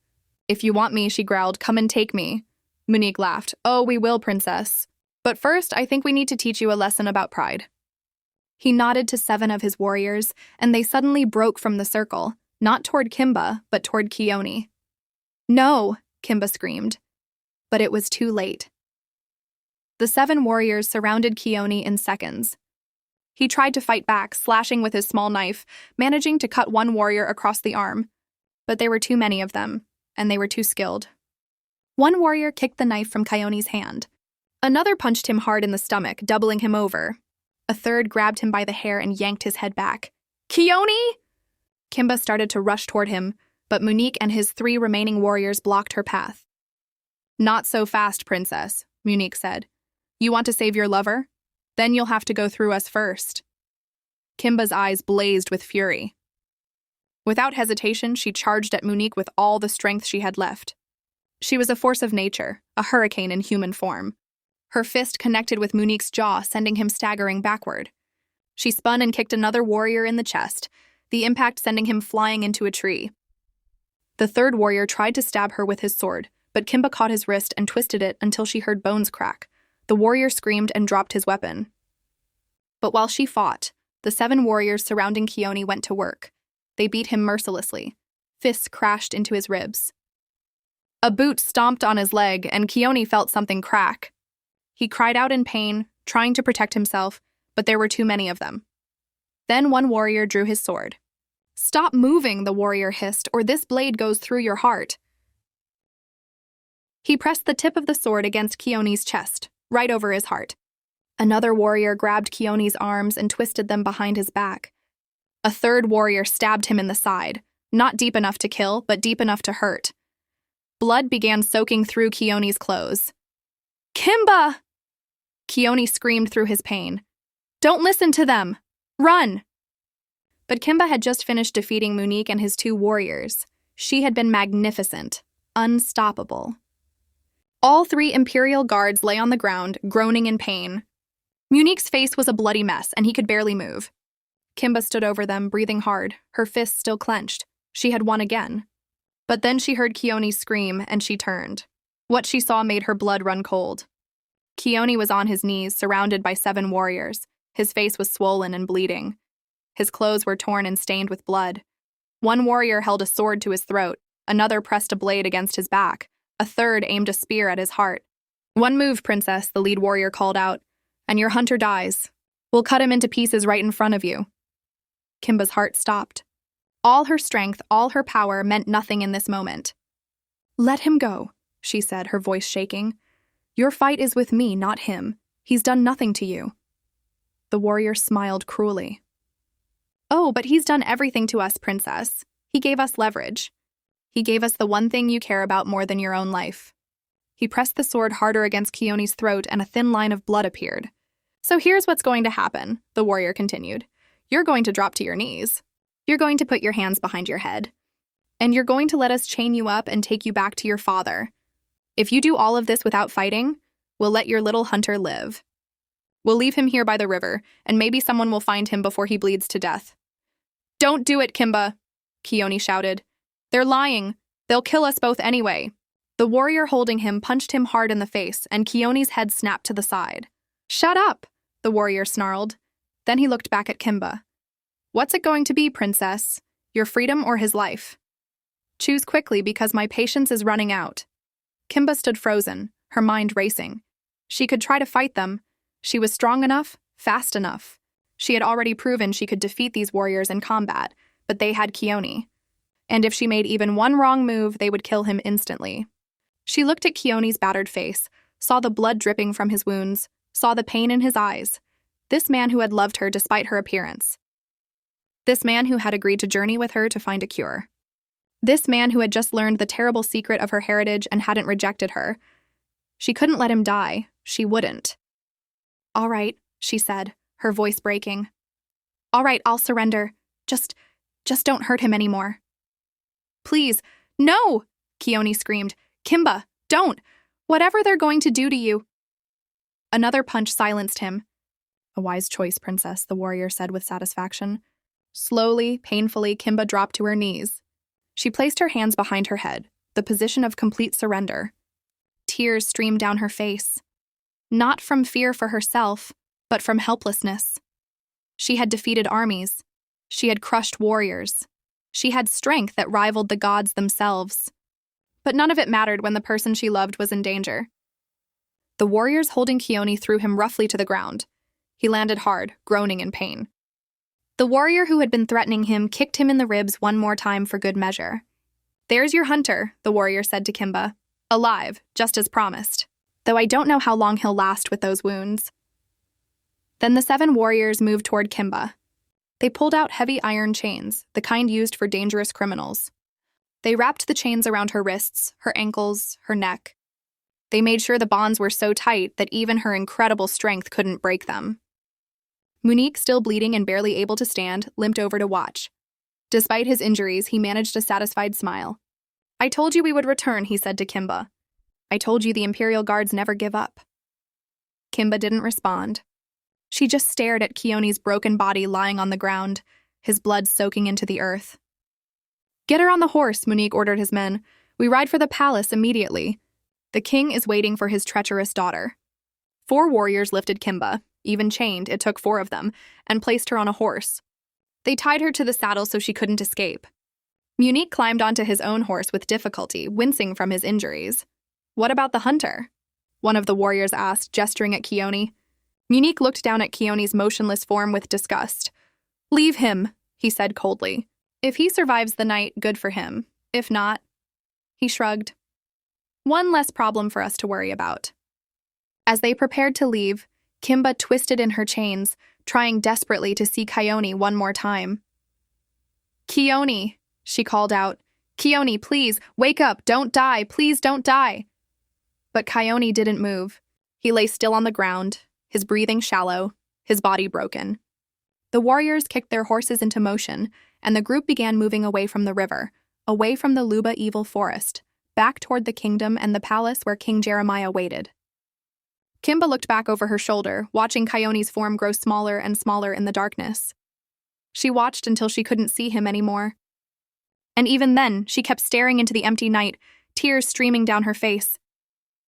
"If you want me," she growled, "come and take me." Munich laughed. "Oh, we will, Princess. But first, I think we need to teach you a lesson about pride." He nodded to 7 of his warriors, and they suddenly broke from the circle, not toward Kimba, but toward Kioni. "No!" Kimba screamed. But it was too late. The 7 warriors surrounded Kioni in seconds. He tried to fight back, slashing with his small knife, managing to cut one warrior across the arm. But there were too many of them, and they were too skilled. One warrior kicked the knife from Kioni's hand. Another punched him hard in the stomach, doubling him over. A third grabbed him by the hair and yanked his head back. "Kioni!" Kimba started to rush toward him, but Munich and his 3 remaining warriors blocked her path. "Not so fast, Princess," Munich said. "You want to save your lover? Then you'll have to go through us first." Kimba's eyes blazed with fury. Without hesitation, she charged at Munich with all the strength she had left. She was a force of nature, a hurricane in human form. Her fist connected with Munich's jaw, sending him staggering backward. She spun and kicked another warrior in the chest, the impact sending him flying into a tree. The 3rd warrior tried to stab her with his sword, but Kimba caught his wrist and twisted it until she heard bones crack. The warrior screamed and dropped his weapon. But while she fought, the 7 warriors surrounding Kioni went to work. They beat him mercilessly. Fists crashed into his ribs. A boot stomped on his leg, and Kioni felt something crack. He cried out in pain, trying to protect himself, but there were too many of them. Then one warrior drew his sword. "Stop moving," the warrior hissed, "or this blade goes through your heart." He pressed the tip of the sword against Kioni's chest, right over his heart. Another warrior grabbed Kioni's arms and twisted them behind his back. A 3rd warrior stabbed him in the side, not deep enough to kill, but deep enough to hurt. Blood began soaking through Kioni's clothes. "Kimba!" Kioni screamed through his pain. "Don't listen to them! Run!" But Kimba had just finished defeating Munich and his 2 warriors. She had been magnificent, unstoppable. All 3 Imperial Guards lay on the ground, groaning in pain. Munich's face was a bloody mess, and he could barely move. Kimba stood over them, breathing hard, her fists still clenched. She had won again. But then she heard Kioni scream, and she turned. What she saw made her blood run cold. Kioni was on his knees, surrounded by 7 warriors. His face was swollen and bleeding. His clothes were torn and stained with blood. One warrior held a sword to his throat, another pressed a blade against his back, a 3rd aimed a spear at his heart. "One move, Princess," the lead warrior called out, "and your hunter dies. We'll cut him into pieces right in front of you." Kimba's heart stopped. All her strength, all her power meant nothing in this moment. "Let him go," she said, her voice shaking. "Your fight is with me, not him. He's done nothing to you." The warrior smiled cruelly. "Oh, but he's done everything to us, princess. He gave us leverage. He gave us the one thing you care about more than your own life." He pressed the sword harder against Kioni's throat, and a thin line of blood appeared. "So here's what's going to happen," the warrior continued. "You're going to drop to your knees. You're going to put your hands behind your head. And you're going to let us chain you up and take you back to your father. If you do all of this without fighting, we'll let your little hunter live. We'll leave him here by the river, and maybe someone will find him before he bleeds to death." "Don't do it, Kimba," Kioni shouted. "They're lying. They'll kill us both anyway." The warrior holding him punched him hard in the face, and Kioni's head snapped to the side. "Shut up," the warrior snarled. Then he looked back at Kimba. "What's it going to be, princess? Your freedom or his life? Choose quickly because my patience is running out." Kimba stood frozen, her mind racing. She could try to fight them. She was strong enough, fast enough. She had already proven she could defeat these warriors in combat, but they had Kioni. And if she made even one wrong move, they would kill him instantly. She looked at Kioni's battered face, saw the blood dripping from his wounds, saw the pain in his eyes. This man who had loved her despite her appearance. This man who had agreed to journey with her to find a cure. This man who had just learned the terrible secret of her heritage and hadn't rejected her. She couldn't let him die. She wouldn't. "All right," she said, her voice breaking. "All right, I'll surrender. Just don't hurt him anymore." "Please, no!" Kioni screamed. "Kimba, don't! Whatever they're going to do to you." Another punch silenced him. "A wise choice, princess," the warrior said with satisfaction. Slowly, painfully, Kimba dropped to her knees. She placed her hands behind her head, the position of complete surrender. Tears streamed down her face. Not from fear for herself, but from helplessness. She had defeated armies. She had crushed warriors. She had strength that rivaled the gods themselves. But none of it mattered when the person she loved was in danger. The warriors holding Kioni threw him roughly to the ground. He landed hard, groaning in pain. The warrior who had been threatening him kicked him in the ribs one more time for good measure. "There's your hunter," the warrior said to Kimba. "Alive, just as promised. Though I don't know how long he'll last with those wounds." Then the 7 warriors moved toward Kimba. They pulled out heavy iron chains, the kind used for dangerous criminals. They wrapped the chains around her wrists, her ankles, her neck. They made sure the bonds were so tight that even her incredible strength couldn't break them. Munique, still bleeding and barely able to stand, limped over to watch. Despite his injuries, he managed a satisfied smile. "I told you we would return," he said to Kimba. "I told you the Imperial Guards never give up." Kimba didn't respond. She just stared at Kioni's broken body lying on the ground, his blood soaking into the earth. "Get her on the horse," Munique ordered his men. "We ride for the palace immediately. The king is waiting for his treacherous daughter." 4 warriors lifted Kimba, even chained, it took 4 of them, and placed her on a horse. They tied her to the saddle so she couldn't escape. Munique climbed onto his own horse with difficulty, wincing from his injuries. "What about the hunter?" one of the warriors asked, gesturing at Kioni. Munique looked down at Kioni's motionless form with disgust. "Leave him," he said coldly. "If he survives the night, good for him. If not..." He shrugged. "One less problem for us to worry about." As they prepared to leave, Kimba twisted in her chains, trying desperately to see Kioni one more time. "Kioni," she called out. "Kioni, please, wake up, don't die, please don't die." But Kioni didn't move. He lay still on the ground, his breathing shallow, his body broken. The warriors kicked their horses into motion, and the group began moving away from the river, away from the Luba evil forest, back toward the kingdom and the palace where King Jeremiah waited. Kimba looked back over her shoulder, watching Kioni's form grow smaller and smaller in the darkness. She watched until she couldn't see him anymore. And even then, she kept staring into the empty night, tears streaming down her face.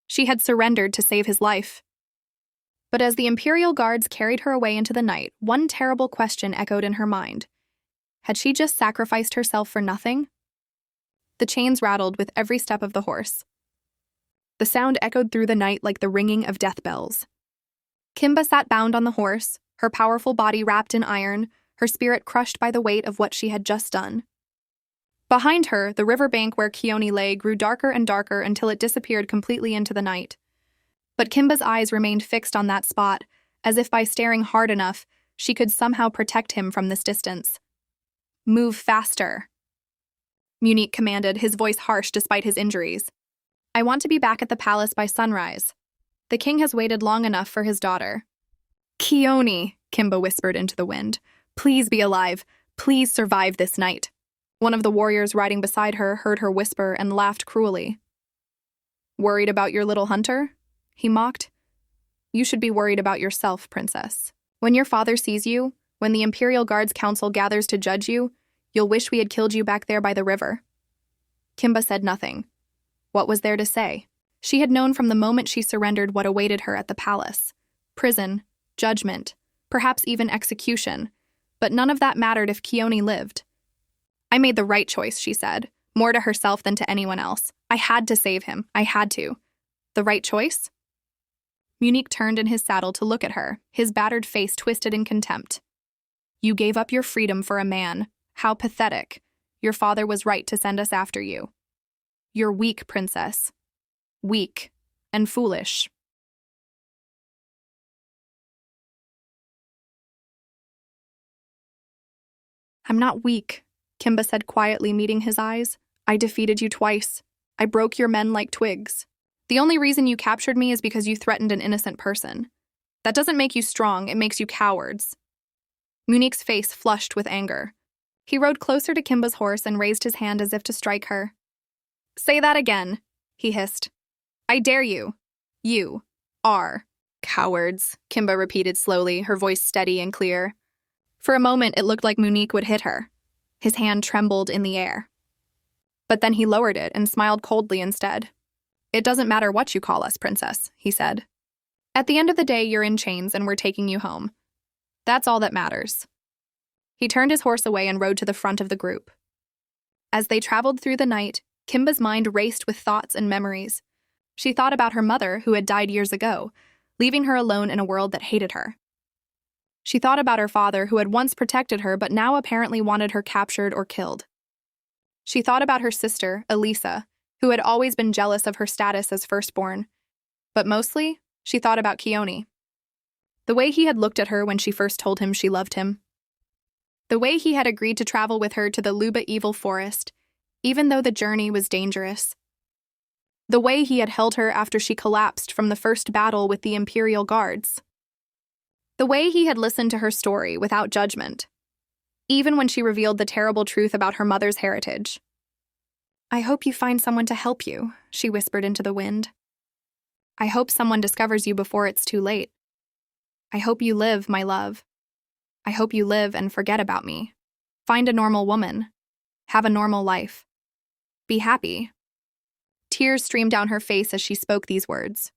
She had surrendered to save his life. But as the Imperial Guards carried her away into the night, one terrible question echoed in her mind. Had she just sacrificed herself for nothing? The chains rattled with every step of the horse. The sound echoed through the night like the ringing of death bells. Kimba sat bound on the horse, her powerful body wrapped in iron, her spirit crushed by the weight of what she had just done. Behind her, the riverbank where Kioni lay grew darker and darker until it disappeared completely into the night. But Kimba's eyes remained fixed on that spot, as if by staring hard enough, she could somehow protect him from this distance. "Move faster," Munich commanded, his voice harsh despite his injuries. "I want to be back at the palace by sunrise. The king has waited long enough for his daughter." "Kioni," Kimba whispered into the wind. "Please be alive. Please survive this night." One of the warriors riding beside her heard her whisper and laughed cruelly. "Worried about your little hunter?" he mocked. "You should be worried about yourself, princess. When your father sees you, when the Imperial Guards Council gathers to judge you, you'll wish we had killed you back there by the river." Kimba said nothing. What was there to say? She had known from the moment she surrendered what awaited her at the palace. Prison, judgment, perhaps even execution. But none of that mattered if Kioni lived. "I made the right choice," she said, more to herself than to anyone else. "I had to save him. I had to." "The right choice?" Munich turned in his saddle to look at her, his battered face twisted in contempt. "You gave up your freedom for a man. How pathetic. Your father was right to send us after you. You're weak, princess. Weak and foolish." "I'm not weak," Kimba said quietly, meeting his eyes. "I defeated you twice. I broke your men like twigs. The only reason you captured me is because you threatened an innocent person. That doesn't make you strong, it makes you cowards." Munich's face flushed with anger. He rode closer to Kimba's horse and raised his hand as if to strike her. "Say that again," he hissed. "I dare you. You are cowards," Kimba repeated slowly, her voice steady and clear. For a moment, it looked like Munich would hit her. His hand trembled in the air. But then he lowered it and smiled coldly instead. "It doesn't matter what you call us, princess," he said. "At the end of the day, you're in chains and we're taking you home. That's all that matters." He turned his horse away and rode to the front of the group. As they traveled through the night, Kimba's mind raced with thoughts and memories. She thought about her mother, who had died years ago, leaving her alone in a world that hated her. She thought about her father, who had once protected her but now apparently wanted her captured or killed. She thought about her sister, Elisa, who had always been jealous of her status as firstborn. But mostly, she thought about Kioni. The way he had looked at her when she first told him she loved him. The way he had agreed to travel with her to the Luba Evil Forest, even though the journey was dangerous. The way he had held her after she collapsed from the first battle with the Imperial Guards. The way he had listened to her story without judgment, even when she revealed the terrible truth about her mother's heritage. "I hope you find someone to help you," she whispered into the wind. "I hope someone discovers you before it's too late. I hope you live, my love. I hope you live and forget about me. Find a normal woman. Have a normal life. Be happy." Tears streamed down her face as she spoke these words.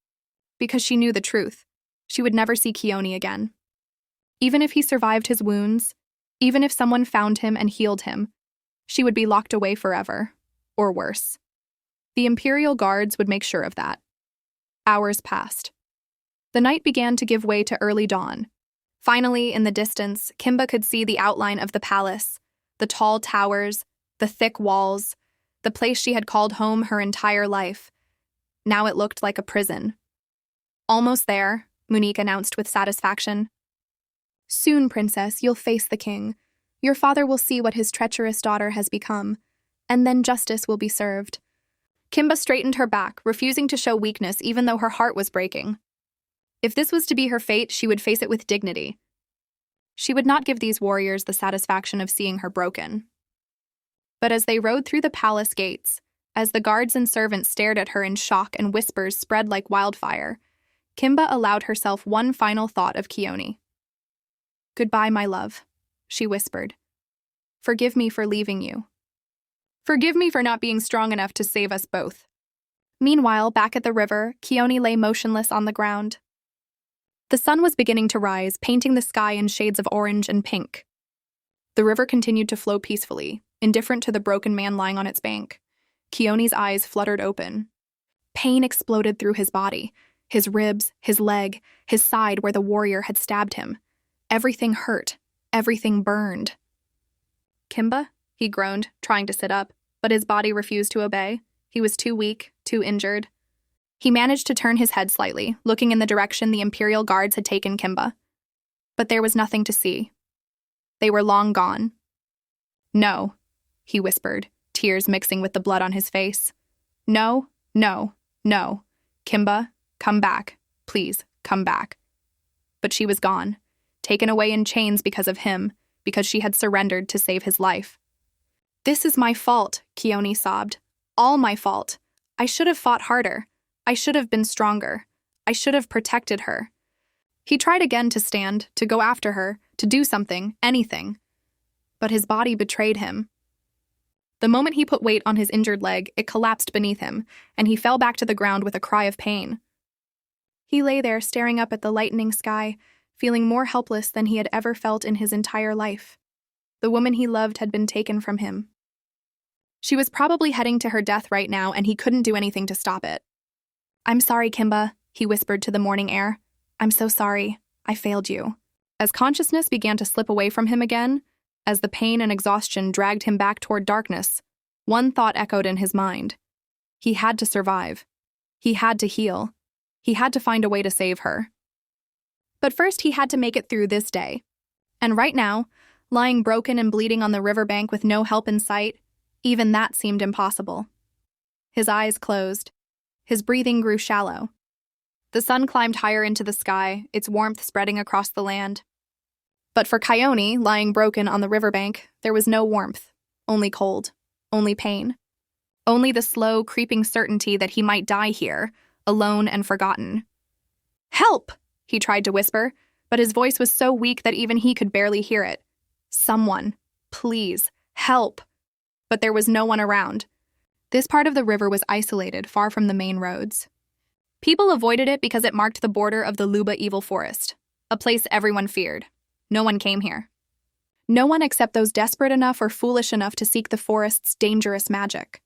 Because she knew the truth. She would never see Kioni again. Even if he survived his wounds, even if someone found him and healed him, she would be locked away forever, or worse. The Imperial Guards would make sure of that. Hours passed. The night began to give way to early dawn. Finally, in the distance, Kimba could see the outline of the palace, the tall towers, the thick walls, the place she had called home her entire life. Now it looked like a prison. "Almost there," Munich announced with satisfaction. "Soon, princess, you'll face the king. Your father will see what his treacherous daughter has become, and then justice will be served." Kimba straightened her back, refusing to show weakness even though her heart was breaking. If this was to be her fate, she would face it with dignity. She would not give these warriors the satisfaction of seeing her broken. But as they rode through the palace gates, as the guards and servants stared at her in shock and whispers spread like wildfire, Kimba allowed herself one final thought of Kioni. "Goodbye, my love," she whispered. "Forgive me for leaving you. Forgive me for not being strong enough to save us both." Meanwhile, back at the river, Kioni lay motionless on the ground. The sun was beginning to rise, painting the sky in shades of orange and pink. The river continued to flow peacefully, indifferent to the broken man lying on its bank. Kioni's eyes fluttered open. Pain exploded through his body, his ribs, his leg, his side where the warrior had stabbed him. Everything hurt. Everything burned. "Kimba?" he groaned, trying to sit up. but his body refused to obey. He was too weak, too injured. He managed to turn his head slightly, looking in the direction the Imperial Guards had taken Kimba. But there was nothing to see. They were long gone. "No," he whispered, tears mixing with the blood on his face. "No, no, no. Kimba, come back. Please, come back." But she was gone, taken away in chains because of him, because she had surrendered to save his life. "This is my fault," Kioni sobbed. "All my fault. I should have fought harder. I should have been stronger. I should have protected her." He tried again to stand, to go after her, to do something, anything. But his body betrayed him. The moment he put weight on his injured leg, it collapsed beneath him, and he fell back to the ground with a cry of pain. He lay there staring up at the lightening sky, feeling more helpless than he had ever felt in his entire life. The woman he loved had been taken from him. She was probably heading to her death right now, and he couldn't do anything to stop it. "I'm sorry, Kimba," he whispered to the morning air. "I'm so sorry. I failed you." As consciousness began to slip away from him again, as the pain and exhaustion dragged him back toward darkness, one thought echoed in his mind. He had to survive. He had to heal. He had to find a way to save her. But first he had to make it through this day. And right now, lying broken and bleeding on the riverbank with no help in sight, even that seemed impossible. His eyes closed. His breathing grew shallow. The sun climbed higher into the sky, its warmth spreading across the land. But for Kioni, lying broken on the riverbank, there was no warmth, only cold, only pain. Only the slow, creeping certainty that he might die here, alone and forgotten. "Help!" he tried to whisper, but his voice was so weak that even he could barely hear it. "Someone, please, help!" But there was no one around. This part of the river was isolated, far from the main roads. People avoided it because it marked the border of the Luba evil forest, a place everyone feared. No one came here. No one except those desperate enough or foolish enough to seek the forest's dangerous magic.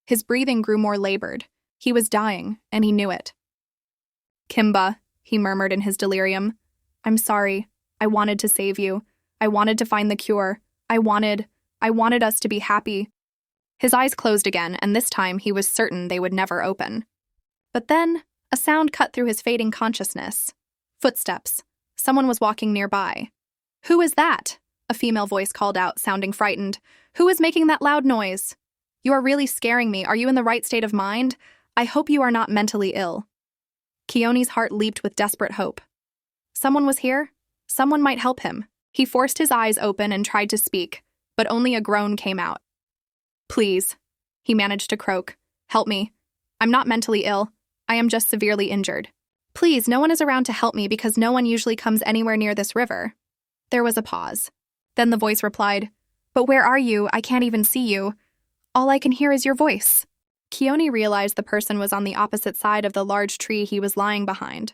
His breathing grew more labored. He was dying, and he knew it. "Kimba," he murmured in his delirium. "I'm sorry. I wanted to save you. I wanted to find the cure. I wanted us to be happy." His eyes closed again, and this time he was certain they would never open. But then, a sound cut through his fading consciousness. Footsteps. Someone was walking nearby. "Who is that?" a female voice called out, sounding frightened. "Who is making that loud noise? You are really scaring me. Are you in the right state of mind? I hope you are not mentally ill." Kioni's heart leaped with desperate hope. Someone was here? Someone might help him. He forced his eyes open and tried to speak, but only a groan came out. "Please," he managed to croak. "Help me. I'm not mentally ill. I am just severely injured. Please, no one is around to help me because no one usually comes anywhere near this river." There was a pause. Then the voice replied, "But where are you? I can't even see you. All I can hear is your voice." Kioni realized the person was on the opposite side of the large tree he was lying behind.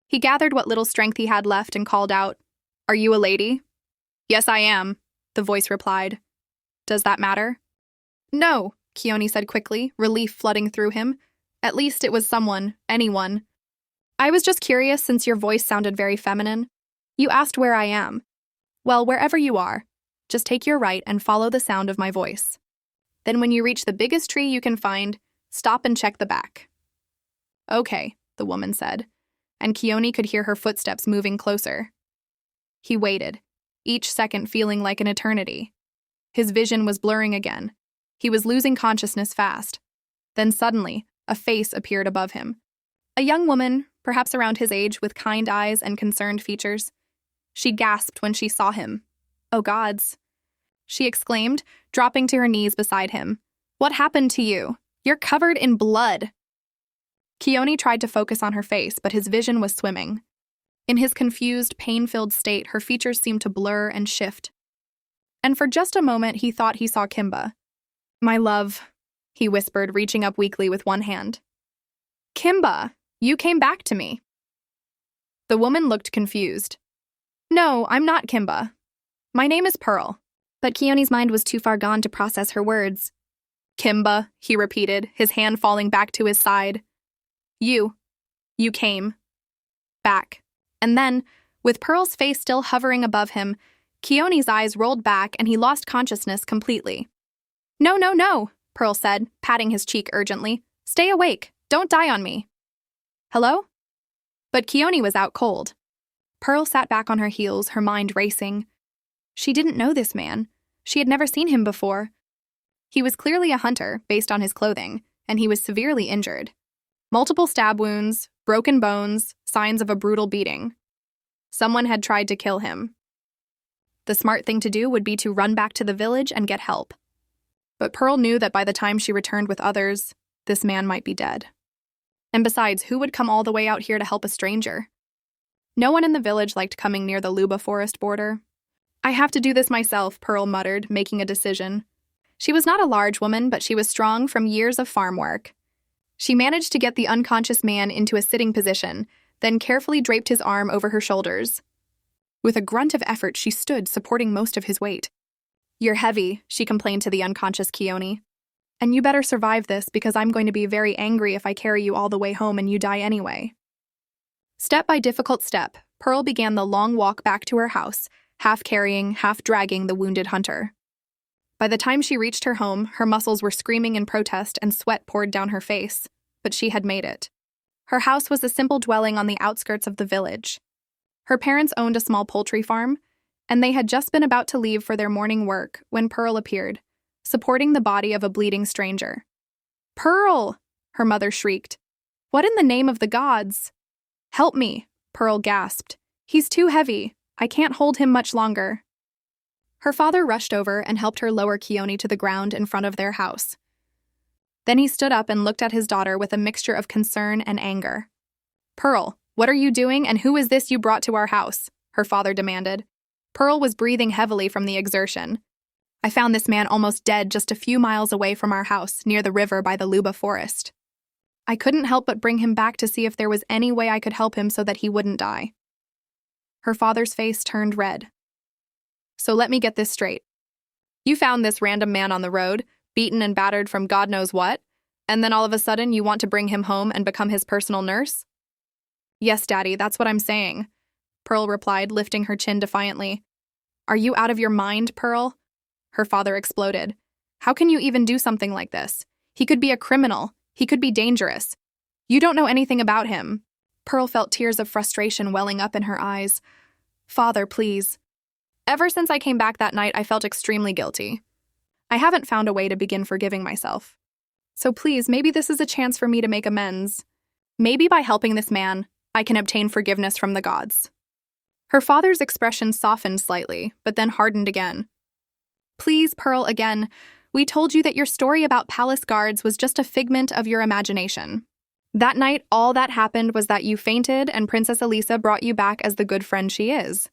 He gathered what little strength he had left and called out, "Are you a lady?" "Yes, I am," the voice replied. "Does that matter?" "No," Kioni said quickly, relief flooding through him. At least it was someone, anyone. "I was just curious since your voice sounded very feminine. You asked where I am. Well, wherever you are, just take your right and follow the sound of my voice. Then when you reach the biggest tree you can find, stop and check the back." "Okay," the woman said, and Kioni could hear her footsteps moving closer. He waited, each second feeling like an eternity. His vision was blurring again. He was losing consciousness fast. Then suddenly, a face appeared above him. A young woman, perhaps around his age, with kind eyes and concerned features. She gasped when she saw him. "Oh gods," she exclaimed, dropping to her knees beside him. "What happened to you? You're covered in blood." Kioni tried to focus on her face, but his vision was swimming. In his confused, pain-filled state, her features seemed to blur and shift. And for just a moment, he thought he saw Kimba. "My love," he whispered, reaching up weakly with one hand. "Kimba, you came back to me." The woman looked confused. "No, I'm not Kimba. My name is Pearl." But Kioni's mind was too far gone to process her words. "Kimba," he repeated, his hand falling back to his side. You came back." And then, with Pearl's face still hovering above him, Kioni's eyes rolled back and he lost consciousness completely. No, no, no, Pearl said, patting his cheek urgently. Stay awake. Don't die on me. Hello? But Kioni was out cold. Pearl sat back on her heels, her mind racing. She didn't know this man. She had never seen him before. He was clearly a hunter, based on his clothing, and he was severely injured. Multiple stab wounds, broken bones, signs of a brutal beating. Someone had tried to kill him. The smart thing to do would be to run back to the village and get help. But Pearl knew that by the time she returned with others, this man might be dead. And besides, who would come all the way out here to help a stranger? No one in the village liked coming near the Luba forest border. I have to do this myself, Pearl muttered, making a decision. She was not a large woman, but she was strong from years of farm work. She managed to get the unconscious man into a sitting position, then carefully draped his arm over her shoulders. With a grunt of effort, she stood, supporting most of his weight. You're heavy, she complained to the unconscious Kioni. And you better survive this, because I'm going to be very angry if I carry you all the way home and you die anyway. Step by difficult step, Pearl began the long walk back to her house, half carrying, half dragging the wounded hunter. By the time she reached her home, her muscles were screaming in protest and sweat poured down her face, but she had made it. Her house was a simple dwelling on the outskirts of the village. Her parents owned a small poultry farm, and they had just been about to leave for their morning work when Pearl appeared, supporting the body of a bleeding stranger. Pearl! Her mother shrieked. What in the name of the gods? Help me, Pearl gasped. He's too heavy. I can't hold him much longer. Her father rushed over and helped her lower Kioni to the ground in front of their house. Then he stood up and looked at his daughter with a mixture of concern and anger. Pearl, what are you doing, and who is this you brought to our house? Her father demanded. Pearl was breathing heavily from the exertion. I found this man almost dead just a few miles away from our house, near the river by the Luba forest. I couldn't help but bring him back to see if there was any way I could help him so that he wouldn't die. Her father's face turned red. So let me get this straight. You found this random man on the road, beaten and battered from God knows what, and then all of a sudden you want to bring him home and become his personal nurse? Yes, Daddy, that's what I'm saying, Pearl replied, lifting her chin defiantly. Are you out of your mind, Pearl? Her father exploded. How can you even do something like this? He could be a criminal. He could be dangerous. You don't know anything about him. Pearl felt tears of frustration welling up in her eyes. Father, please. Ever since I came back that night, I felt extremely guilty. I haven't found a way to begin forgiving myself. So please, maybe this is a chance for me to make amends. Maybe by helping this man, I can obtain forgiveness from the gods. Her father's expression softened slightly, but then hardened again. Please, Pearl, again. We told you that your story about palace guards was just a figment of your imagination. That night, all that happened was that you fainted and Princess Elisa brought you back as the good friend she is.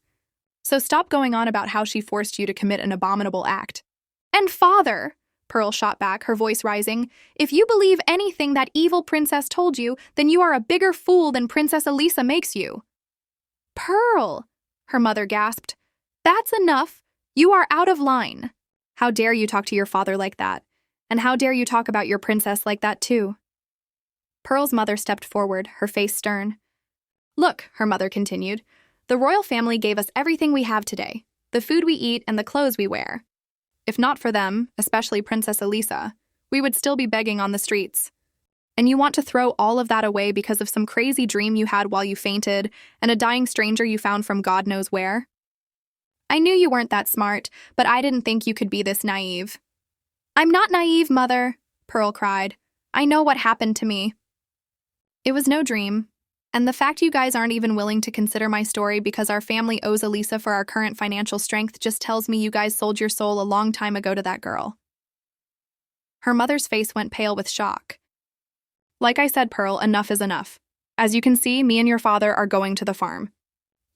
So stop going on about how she forced you to commit an abominable act. And father, Pearl shot back, her voice rising, if you believe anything that evil princess told you, then you are a bigger fool than Princess Elisa makes you. Pearl, her mother gasped. That's enough. You are out of line. How dare you talk to your father like that? And how dare you talk about your princess like that too? Pearl's mother stepped forward, her face stern. Look, her mother continued, the royal family gave us everything we have today, the food we eat and the clothes we wear. If not for them, especially Princess Elisa, we would still be begging on the streets. And you want to throw all of that away because of some crazy dream you had while you fainted and a dying stranger you found from God knows where? I knew you weren't that smart, but I didn't think you could be this naive. I'm not naive, Mother, Pearl cried. I know what happened to me. It was no dream, and the fact you guys aren't even willing to consider my story because our family owes Elisa for our current financial strength just tells me you guys sold your soul a long time ago to that girl. Her mother's face went pale with shock. Like I said, Pearl, enough is enough. As you can see, me and your father are going to the farm.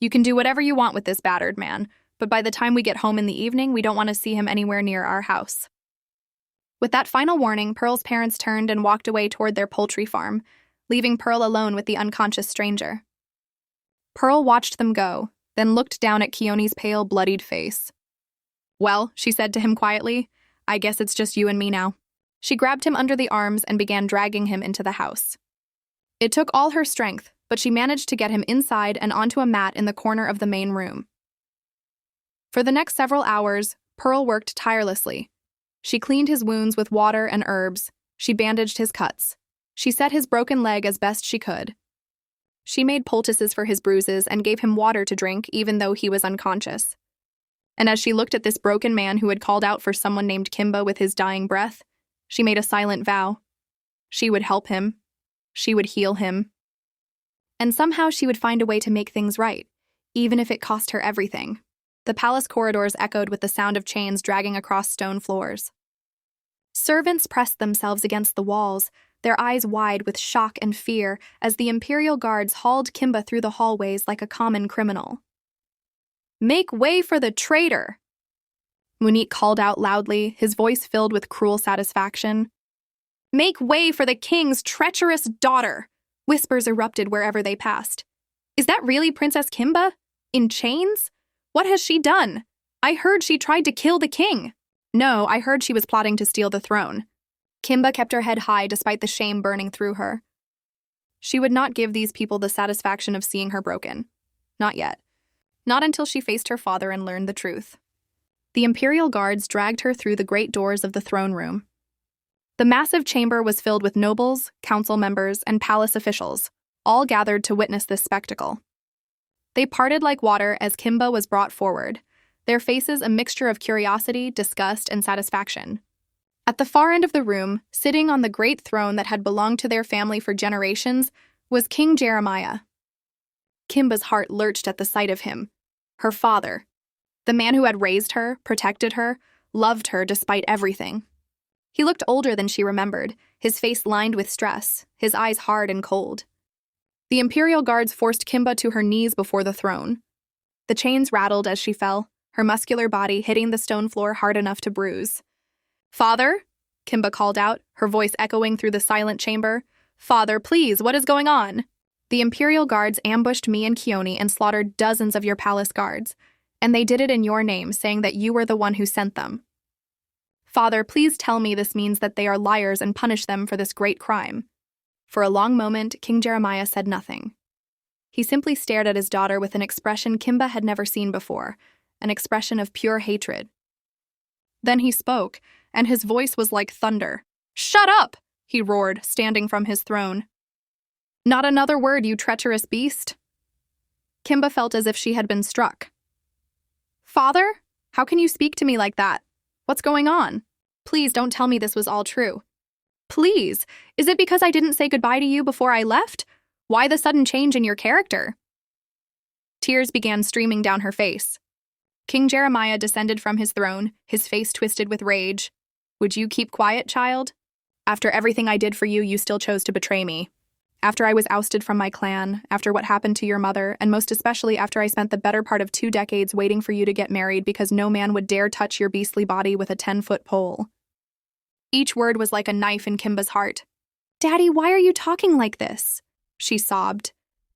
You can do whatever you want with this battered man, but by the time we get home in the evening, we don't want to see him anywhere near our house. With that final warning, Pearl's parents turned and walked away toward their poultry farm, leaving Pearl alone with the unconscious stranger. Pearl watched them go, then looked down at Kioni's pale, bloodied face. Well, she said to him quietly, I guess it's just you and me now. She grabbed him under the arms and began dragging him into the house. It took all her strength, but she managed to get him inside and onto a mat in the corner of the main room. For the next several hours, Pearl worked tirelessly. She cleaned his wounds with water and herbs. She bandaged his cuts. She set his broken leg as best she could. She made poultices for his bruises and gave him water to drink even though he was unconscious. And as she looked at this broken man who had called out for someone named Kimba with his dying breath, she made a silent vow. She would help him. She would heal him. And somehow she would find a way to make things right, even if it cost her everything. The palace corridors echoed with the sound of chains dragging across stone floors. Servants pressed themselves against the walls, their eyes wide with shock and fear as the imperial guards hauled Kimba through the hallways like a common criminal. "Make way for the traitor!" Munique called out loudly, his voice filled with cruel satisfaction. "Make way for the king's treacherous daughter!" Whispers erupted wherever they passed. "Is that really Princess Kimba? In chains? What has she done? I heard she tried to kill the king." "No, I heard she was plotting to steal the throne." Kimba kept her head high despite the shame burning through her. She would not give these people the satisfaction of seeing her broken. Not yet. Not until she faced her father and learned the truth. The imperial guards dragged her through the great doors of the throne room. The massive chamber was filled with nobles, council members, and palace officials, all gathered to witness this spectacle. They parted like water as Kimba was brought forward, their faces a mixture of curiosity, disgust, and satisfaction. At the far end of the room, sitting on the great throne that had belonged to their family for generations, was King Jeremiah. Kimba's heart lurched at the sight of him. Her father. The man who had raised her, protected her, loved her despite everything. He looked older than she remembered, his face lined with stress, his eyes hard and cold. The imperial guards forced Kimba to her knees before the throne. The chains rattled as she fell, her muscular body hitting the stone floor hard enough to bruise. "Father?" Kimba called out, her voice echoing through the silent chamber. "Father, please, what is going on?" "The imperial guards ambushed me and Kioni and slaughtered dozens of your palace guards, and they did it in your name, saying that you were the one who sent them. Father, please tell me this means that they are liars and punish them for this great crime." For a long moment, King Jeremiah said nothing. He simply stared at his daughter with an expression Kimba had never seen before, an expression of pure hatred. Then he spoke, and his voice was like thunder. "Shut up!" he roared, standing from his throne. "Not another word, you treacherous beast." Kimba felt as if she had been struck. "Father? How can you speak to me like that? What's going on? Please don't tell me this was all true. Please, is it because I didn't say goodbye to you before I left? Why the sudden change in your character?" Tears began streaming down her face. King Jeremiah descended from his throne, his face twisted with rage. "Would you keep quiet, child? After everything I did for you, you still chose to betray me. After I was ousted from my clan, after what happened to your mother, and most especially after I spent the better part of 2 decades waiting for you to get married because no man would dare touch your beastly body with a 10-foot pole." Each word was like a knife in Kimba's heart. "Daddy, why are you talking like this?" she sobbed.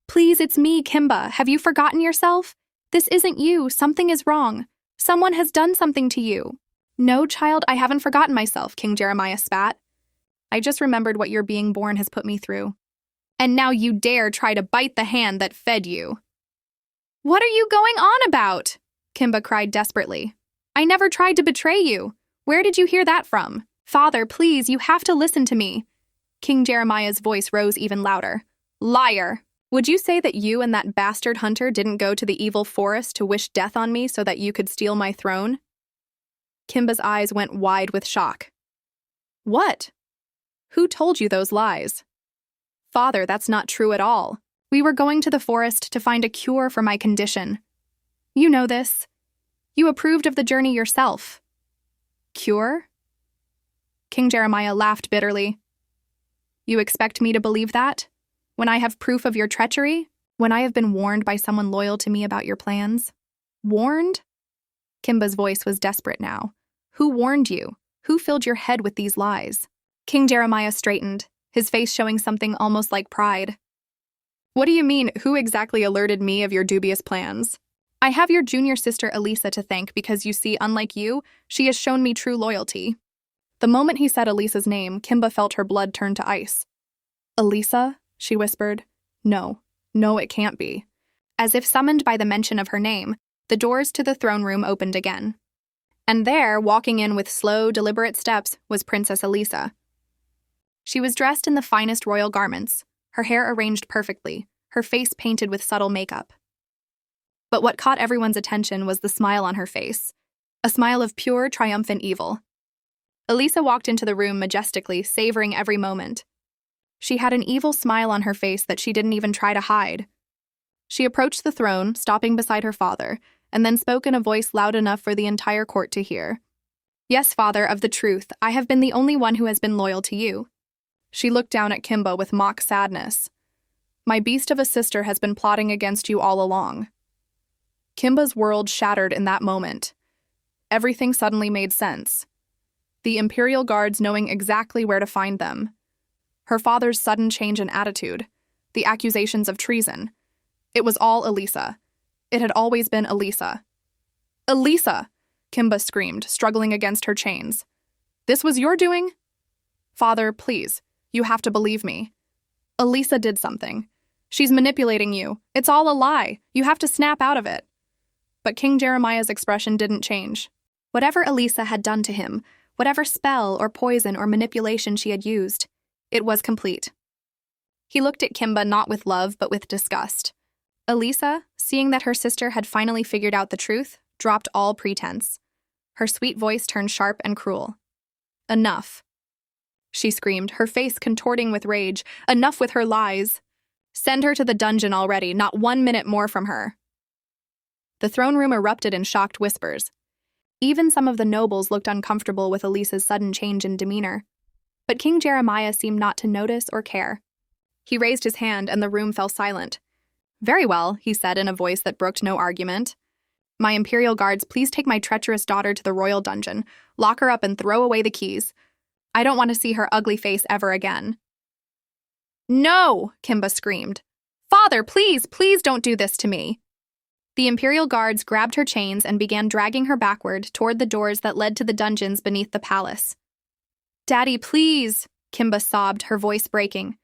"Please, it's me, Kimba. Have you forgotten yourself? This isn't you. Something is wrong. Someone has done something to you." "No, child, I haven't forgotten myself," King Jeremiah spat. "I just remembered what your being born has put me through. And now you dare try to bite the hand that fed you." "What are you going on about?" Kimba cried desperately. "I never tried to betray you. Where did you hear that from? Father, please, you have to listen to me." King Jeremiah's voice rose even louder. "Liar! Would you say that you and that bastard hunter didn't go to the evil forest to wish death on me so that you could steal my throne?" Kimba's eyes went wide with shock. "What? Who told you those lies?" "Father, that's not true at all. We were going to the forest to find a cure for my condition. You know this. You approved of the journey yourself." "Cure?" King Jeremiah laughed bitterly. "You expect me to believe that? When I have proof of your treachery? When I have been warned by someone loyal to me about your plans?" "Warned?" Kimba's voice was desperate now. "Who warned you? Who filled your head with these lies?" King Jeremiah straightened, his face showing something almost like pride. "What do you mean, who exactly alerted me of your dubious plans? I have your junior sister Elisa to thank because you see, unlike you, she has shown me true loyalty." The moment he said Elisa's name, Kimba felt her blood turn to ice. "Elisa?" she whispered. No, it can't be." As if summoned by the mention of her name, the doors to the throne room opened again. And there, walking in with slow, deliberate steps, was Princess Elisa. She was dressed in the finest royal garments, her hair arranged perfectly, her face painted with subtle makeup. But what caught everyone's attention was the smile on her face, a smile of pure, triumphant evil. Elisa walked into the room majestically, savoring every moment. She had an evil smile on her face that she didn't even try to hide. She approached the throne, stopping beside her father, and then spoke in a voice loud enough for the entire court to hear. "Yes, father, of the truth, I have been the only one who has been loyal to you." She looked down at Kimba with mock sadness. "My beast of a sister has been plotting against you all along." Kimba's world shattered in that moment. Everything suddenly made sense. The Imperial Guards knowing exactly where to find them. Her father's sudden change in attitude. The accusations of treason. It was all Elisa. It had always been Elisa. "Elisa!" Kimba screamed, struggling against her chains. "This was your doing?" "Father, please. You have to believe me. Elisa did something. She's manipulating you. It's all a lie. You have to snap out of it." But King Jeremiah's expression didn't change. Whatever Elisa had done to him, whatever spell or poison or manipulation she had used, it was complete. He looked at Kimba not with love but with disgust. Elisa, seeing that her sister had finally figured out the truth, dropped all pretense. Her sweet voice turned sharp and cruel. "Enough," she screamed, her face contorting with rage. "Enough with her lies. Send her to the dungeon already, not 1 minute more from her." The throne room erupted in shocked whispers. Even some of the nobles looked uncomfortable with Elisa's sudden change in demeanor. But King Jeremiah seemed not to notice or care. He raised his hand and the room fell silent. "Very well," he said in a voice that brooked no argument. "My Imperial Guards, please take my treacherous daughter to the royal dungeon, lock her up and throw away the keys. I don't want to see her ugly face ever again." "No!" Kimba screamed. "Father, please, please don't do this to me." The Imperial Guards grabbed her chains and began dragging her backward toward the doors that led to the dungeons beneath the palace. "Daddy, please," Kimba sobbed, her voice breaking.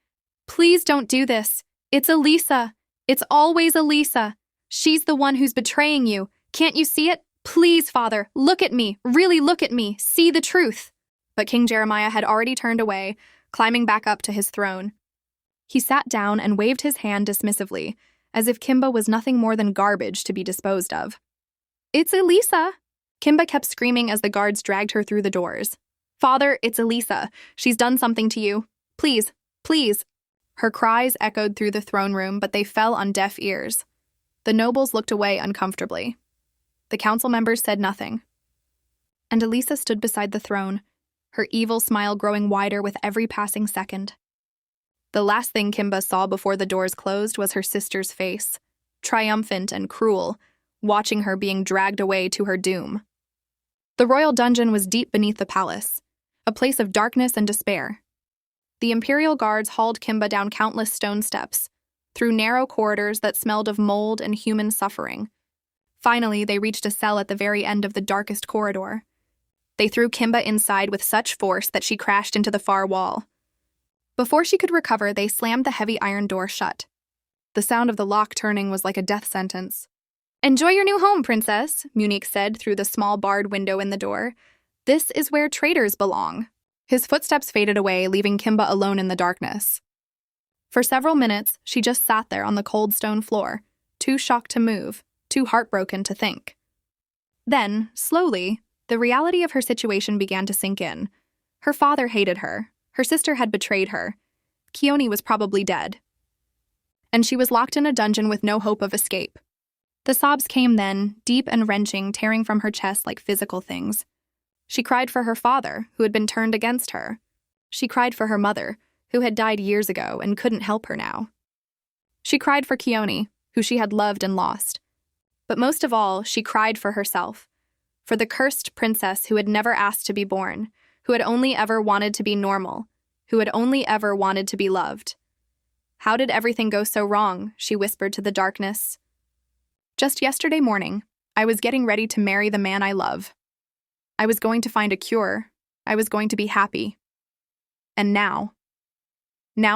"Please don't do this. It's Elisa. It's always Elisa. She's the one who's betraying you. Can't you see it? Please, Father, look at me. Really look at me. See the truth." But King Jeremiah had already turned away, climbing back up to his throne. He sat down and waved his hand dismissively, as if Kimba was nothing more than garbage to be disposed of. "It's Elisa!" Kimba kept screaming as the guards dragged her through the doors. "Father, it's Elisa. She's done something to you. Please, please." Her cries echoed through the throne room, but they fell on deaf ears. The nobles looked away uncomfortably. The council members said nothing. And Elisa stood beside the throne, her evil smile growing wider with every passing second. The last thing Kimba saw before the doors closed was her sister's face, triumphant and cruel, watching her being dragged away to her doom. The royal dungeon was deep beneath the palace, a place of darkness and despair. The Imperial Guards hauled Kimba down countless stone steps, through narrow corridors that smelled of mold and human suffering. Finally, they reached a cell at the very end of the darkest corridor. They threw Kimba inside with such force that she crashed into the far wall. Before she could recover, they slammed the heavy iron door shut. The sound of the lock turning was like a death sentence. "Enjoy your new home, Princess," Munich said through the small barred window in the door. "This is where traitors belong." His footsteps faded away, leaving Kimba alone in the darkness. For several minutes, she just sat there on the cold stone floor, too shocked to move, too heartbroken to think. Then, slowly, the reality of her situation began to sink in. Her father hated her. Her sister had betrayed her. Kioni was probably dead. And she was locked in a dungeon with no hope of escape. The sobs came then, deep and wrenching, tearing from her chest like physical things. She cried for her father, who had been turned against her. She cried for her mother, who had died years ago and couldn't help her now. She cried for Kioni, who she had loved and lost. But most of all, she cried for herself, for the cursed princess who had never asked to be born, who had only ever wanted to be normal, who had only ever wanted to be loved. "How did everything go so wrong?" she whispered to the darkness. "Just yesterday morning, I was getting ready to marry the man I love. I was going to find a cure. I was going to be happy. And now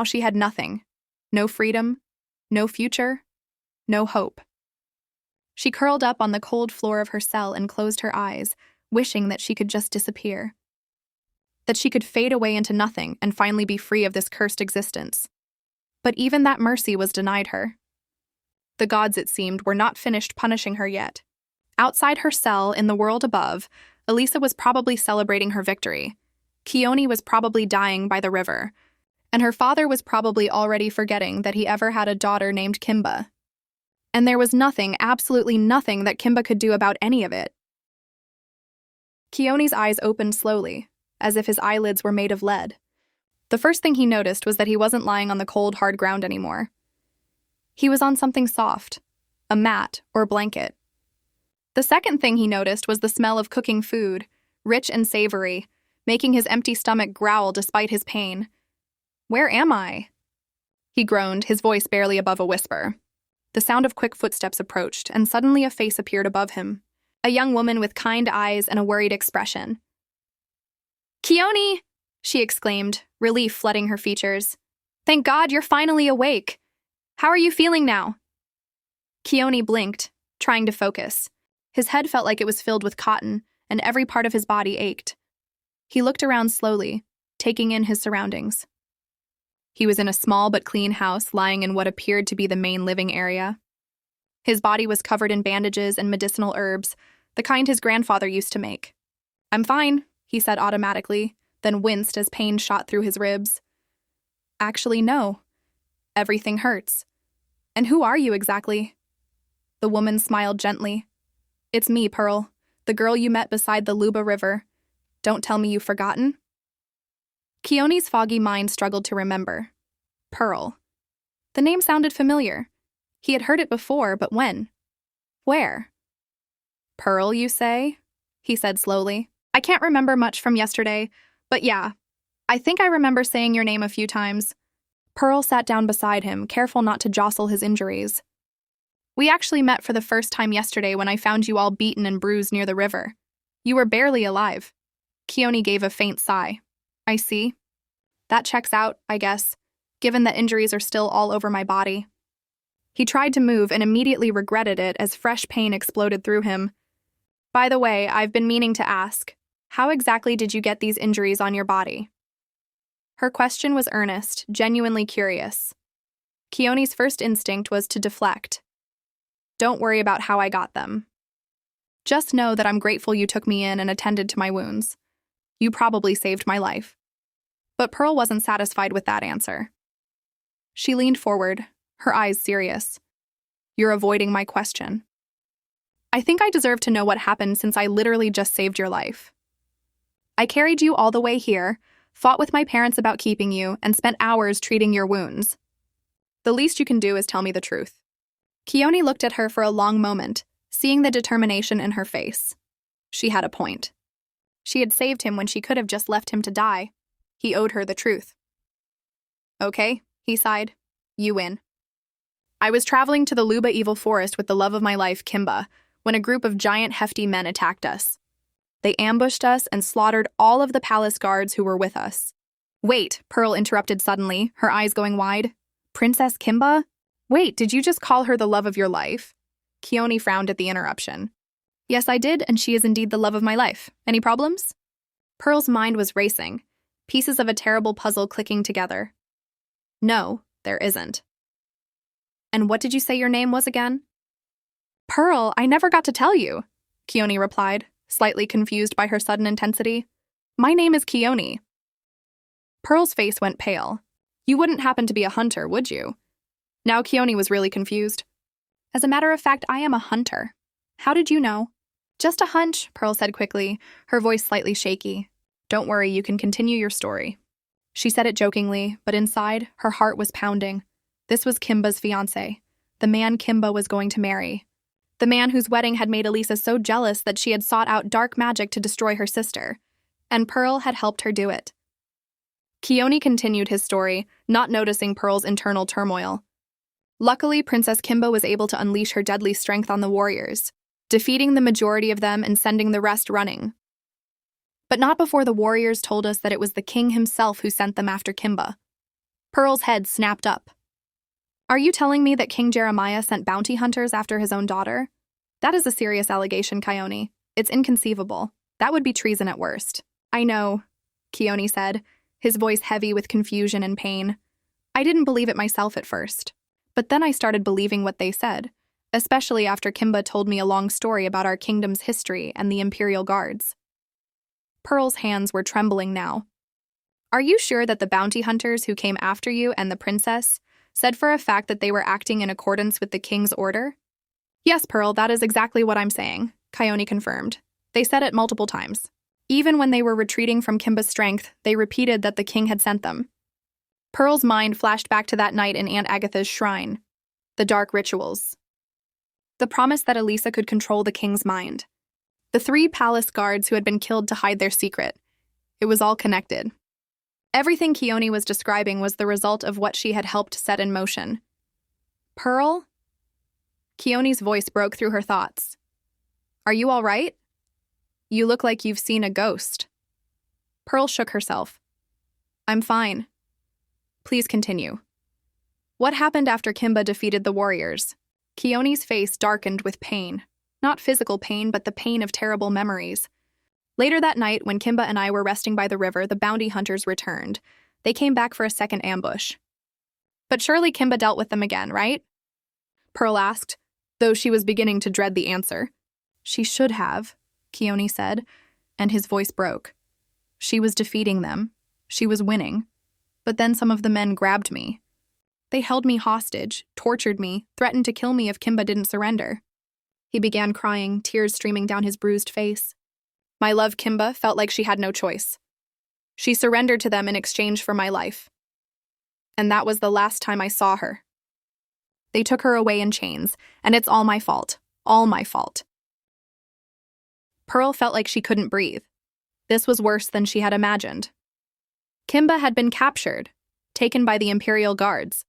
she had nothing. No freedom, no future, no hope." She curled up on the cold floor of her cell and closed her eyes, wishing that she could just disappear. That she could fade away into nothing and finally be free of this cursed existence. But even that mercy was denied her. The gods, it seemed, were not finished punishing her yet. Outside her cell, in the world above, Elisa was probably celebrating her victory. Kioni was probably dying by the river, and her father was probably already forgetting that he ever had a daughter named Kimba. And there was nothing, absolutely nothing, that Kimba could do about any of it. Kioni's eyes opened slowly, as if his eyelids were made of lead. The first thing he noticed was that he wasn't lying on the cold, hard ground anymore. He was on something soft, a mat or blanket. The second thing he noticed was the smell of cooking food, rich and savory, making his empty stomach growl despite his pain. "Where am I?" He groaned, his voice barely above a whisper. The sound of quick footsteps approached, and suddenly a face appeared above him. A young woman with kind eyes and a worried expression. "Kioni!" she exclaimed, relief flooding her features. "Thank God you're finally awake. How are you feeling now?" Kioni blinked, trying to focus. His head felt like it was filled with cotton, and every part of his body ached. He looked around slowly, taking in his surroundings. He was in a small but clean house lying in what appeared to be the main living area. His body was covered in bandages and medicinal herbs, the kind his grandfather used to make. "I'm fine," he said automatically, then winced as pain shot through his ribs. "Actually, no. Everything hurts. And who are you exactly?" The woman smiled gently. "It's me, Pearl, the girl you met beside the Luba River. Don't tell me you've forgotten?" Kioni's foggy mind struggled to remember. Pearl. The name sounded familiar. He had heard it before, but when? Where? "Pearl, you say?" he said slowly. "I can't remember much from yesterday, but yeah, I think I remember saying your name a few times." Pearl sat down beside him, careful not to jostle his injuries. "We actually met for the first time yesterday when I found you all beaten and bruised near the river. You were barely alive." Kioni gave a faint sigh. "I see. That checks out, I guess, given that injuries are still all over my body." He tried to move and immediately regretted it as fresh pain exploded through him. "By the way, I've been meaning to ask, how exactly did you get these injuries on your body?" Her question was earnest, genuinely curious. Kioni's first instinct was to deflect. "Don't worry about how I got them. Just know that I'm grateful you took me in and attended to my wounds. You probably saved my life." But Pearl wasn't satisfied with that answer. She leaned forward, her eyes serious. "You're avoiding my question. I think I deserve to know what happened since I literally just saved your life. I carried you all the way here, fought with my parents about keeping you, and spent hours treating your wounds. The least you can do is tell me the truth." Kioni looked at her for a long moment, seeing the determination in her face. She had a point. She had saved him when she could have just left him to die. He owed her the truth. "Okay," he sighed. "You win. I was traveling to the Luba Evil Forest with the love of my life, Kimba, when a group of giant, hefty men attacked us. They ambushed us and slaughtered all of the palace guards who were with us." "Wait," Pearl interrupted suddenly, her eyes going wide. "Princess Kimba? Wait, did you just call her the love of your life?" Kioni frowned at the interruption. "Yes, I did, and she is indeed the love of my life. Any problems?" Pearl's mind was racing, pieces of a terrible puzzle clicking together. "No, there isn't." "And what did you say your name was again?" "Pearl, I never got to tell you," Kioni replied, slightly confused by her sudden intensity. "My name is Kioni." Pearl's face went pale. "You wouldn't happen to be a hunter, would you?" Now Kioni was really confused. "As a matter of fact, I am a hunter. How did you know?" "Just a hunch," Pearl said quickly, her voice slightly shaky. "Don't worry, you can continue your story." She said it jokingly, but inside, her heart was pounding. This was Kimba's fiancé, the man Kimba was going to marry. The man whose wedding had made Elisa so jealous that she had sought out dark magic to destroy her sister. And Pearl had helped her do it. Kioni continued his story, not noticing Pearl's internal turmoil. Luckily, Princess Kimba was able to unleash her deadly strength on the warriors, defeating the majority of them and sending the rest running. But not before the warriors told us that it was the king himself who sent them after Kimba. Pearl's head snapped up. "Are you telling me that King Jeremiah sent bounty hunters after his own daughter? That is a serious allegation, Kioni. It's inconceivable." That would be treason at worst. I know, Kioni said, his voice heavy with confusion and pain. I didn't believe it myself at first. But then I started believing what they said, especially after Kimba told me a long story about our kingdom's history and the Imperial Guards. Pearl's hands were trembling now. Are you sure that the bounty hunters who came after you and the princess said for a fact that they were acting in accordance with the king's order? Yes, Pearl, that is exactly what I'm saying, Kioni confirmed. They said it multiple times. Even when they were retreating from Kimba's strength, they repeated that the king had sent them. Pearl's mind flashed back to that night in Aunt Agatha's shrine. The dark rituals. The promise that Elisa could control the king's mind. The 3 palace guards who had been killed to hide their secret. It was all connected. Everything Kioni was describing was the result of what she had helped set in motion. Pearl? Kioni's voice broke through her thoughts. Are you all right? You look like you've seen a ghost. Pearl shook herself. I'm fine. Please continue. What happened after Kimba defeated the warriors? Kioni's face darkened with pain. Not physical pain, but the pain of terrible memories. Later that night, when Kimba and I were resting by the river, the bounty hunters returned. They came back for a second ambush. But surely Kimba dealt with them again, right? Pearl asked, though she was beginning to dread the answer. She should have, Kioni said, and his voice broke. She was defeating them. She was winning. But then some of the men grabbed me. They held me hostage, tortured me, threatened to kill me if Kimba didn't surrender. He began crying, tears streaming down his bruised face. My love, Kimba, felt like she had no choice. She surrendered to them in exchange for my life. And that was the last time I saw her. They took her away in chains, and it's all my fault. All my fault. Pearl felt like she couldn't breathe. This was worse than she had imagined. Kimba had been captured, taken by the Imperial Guards.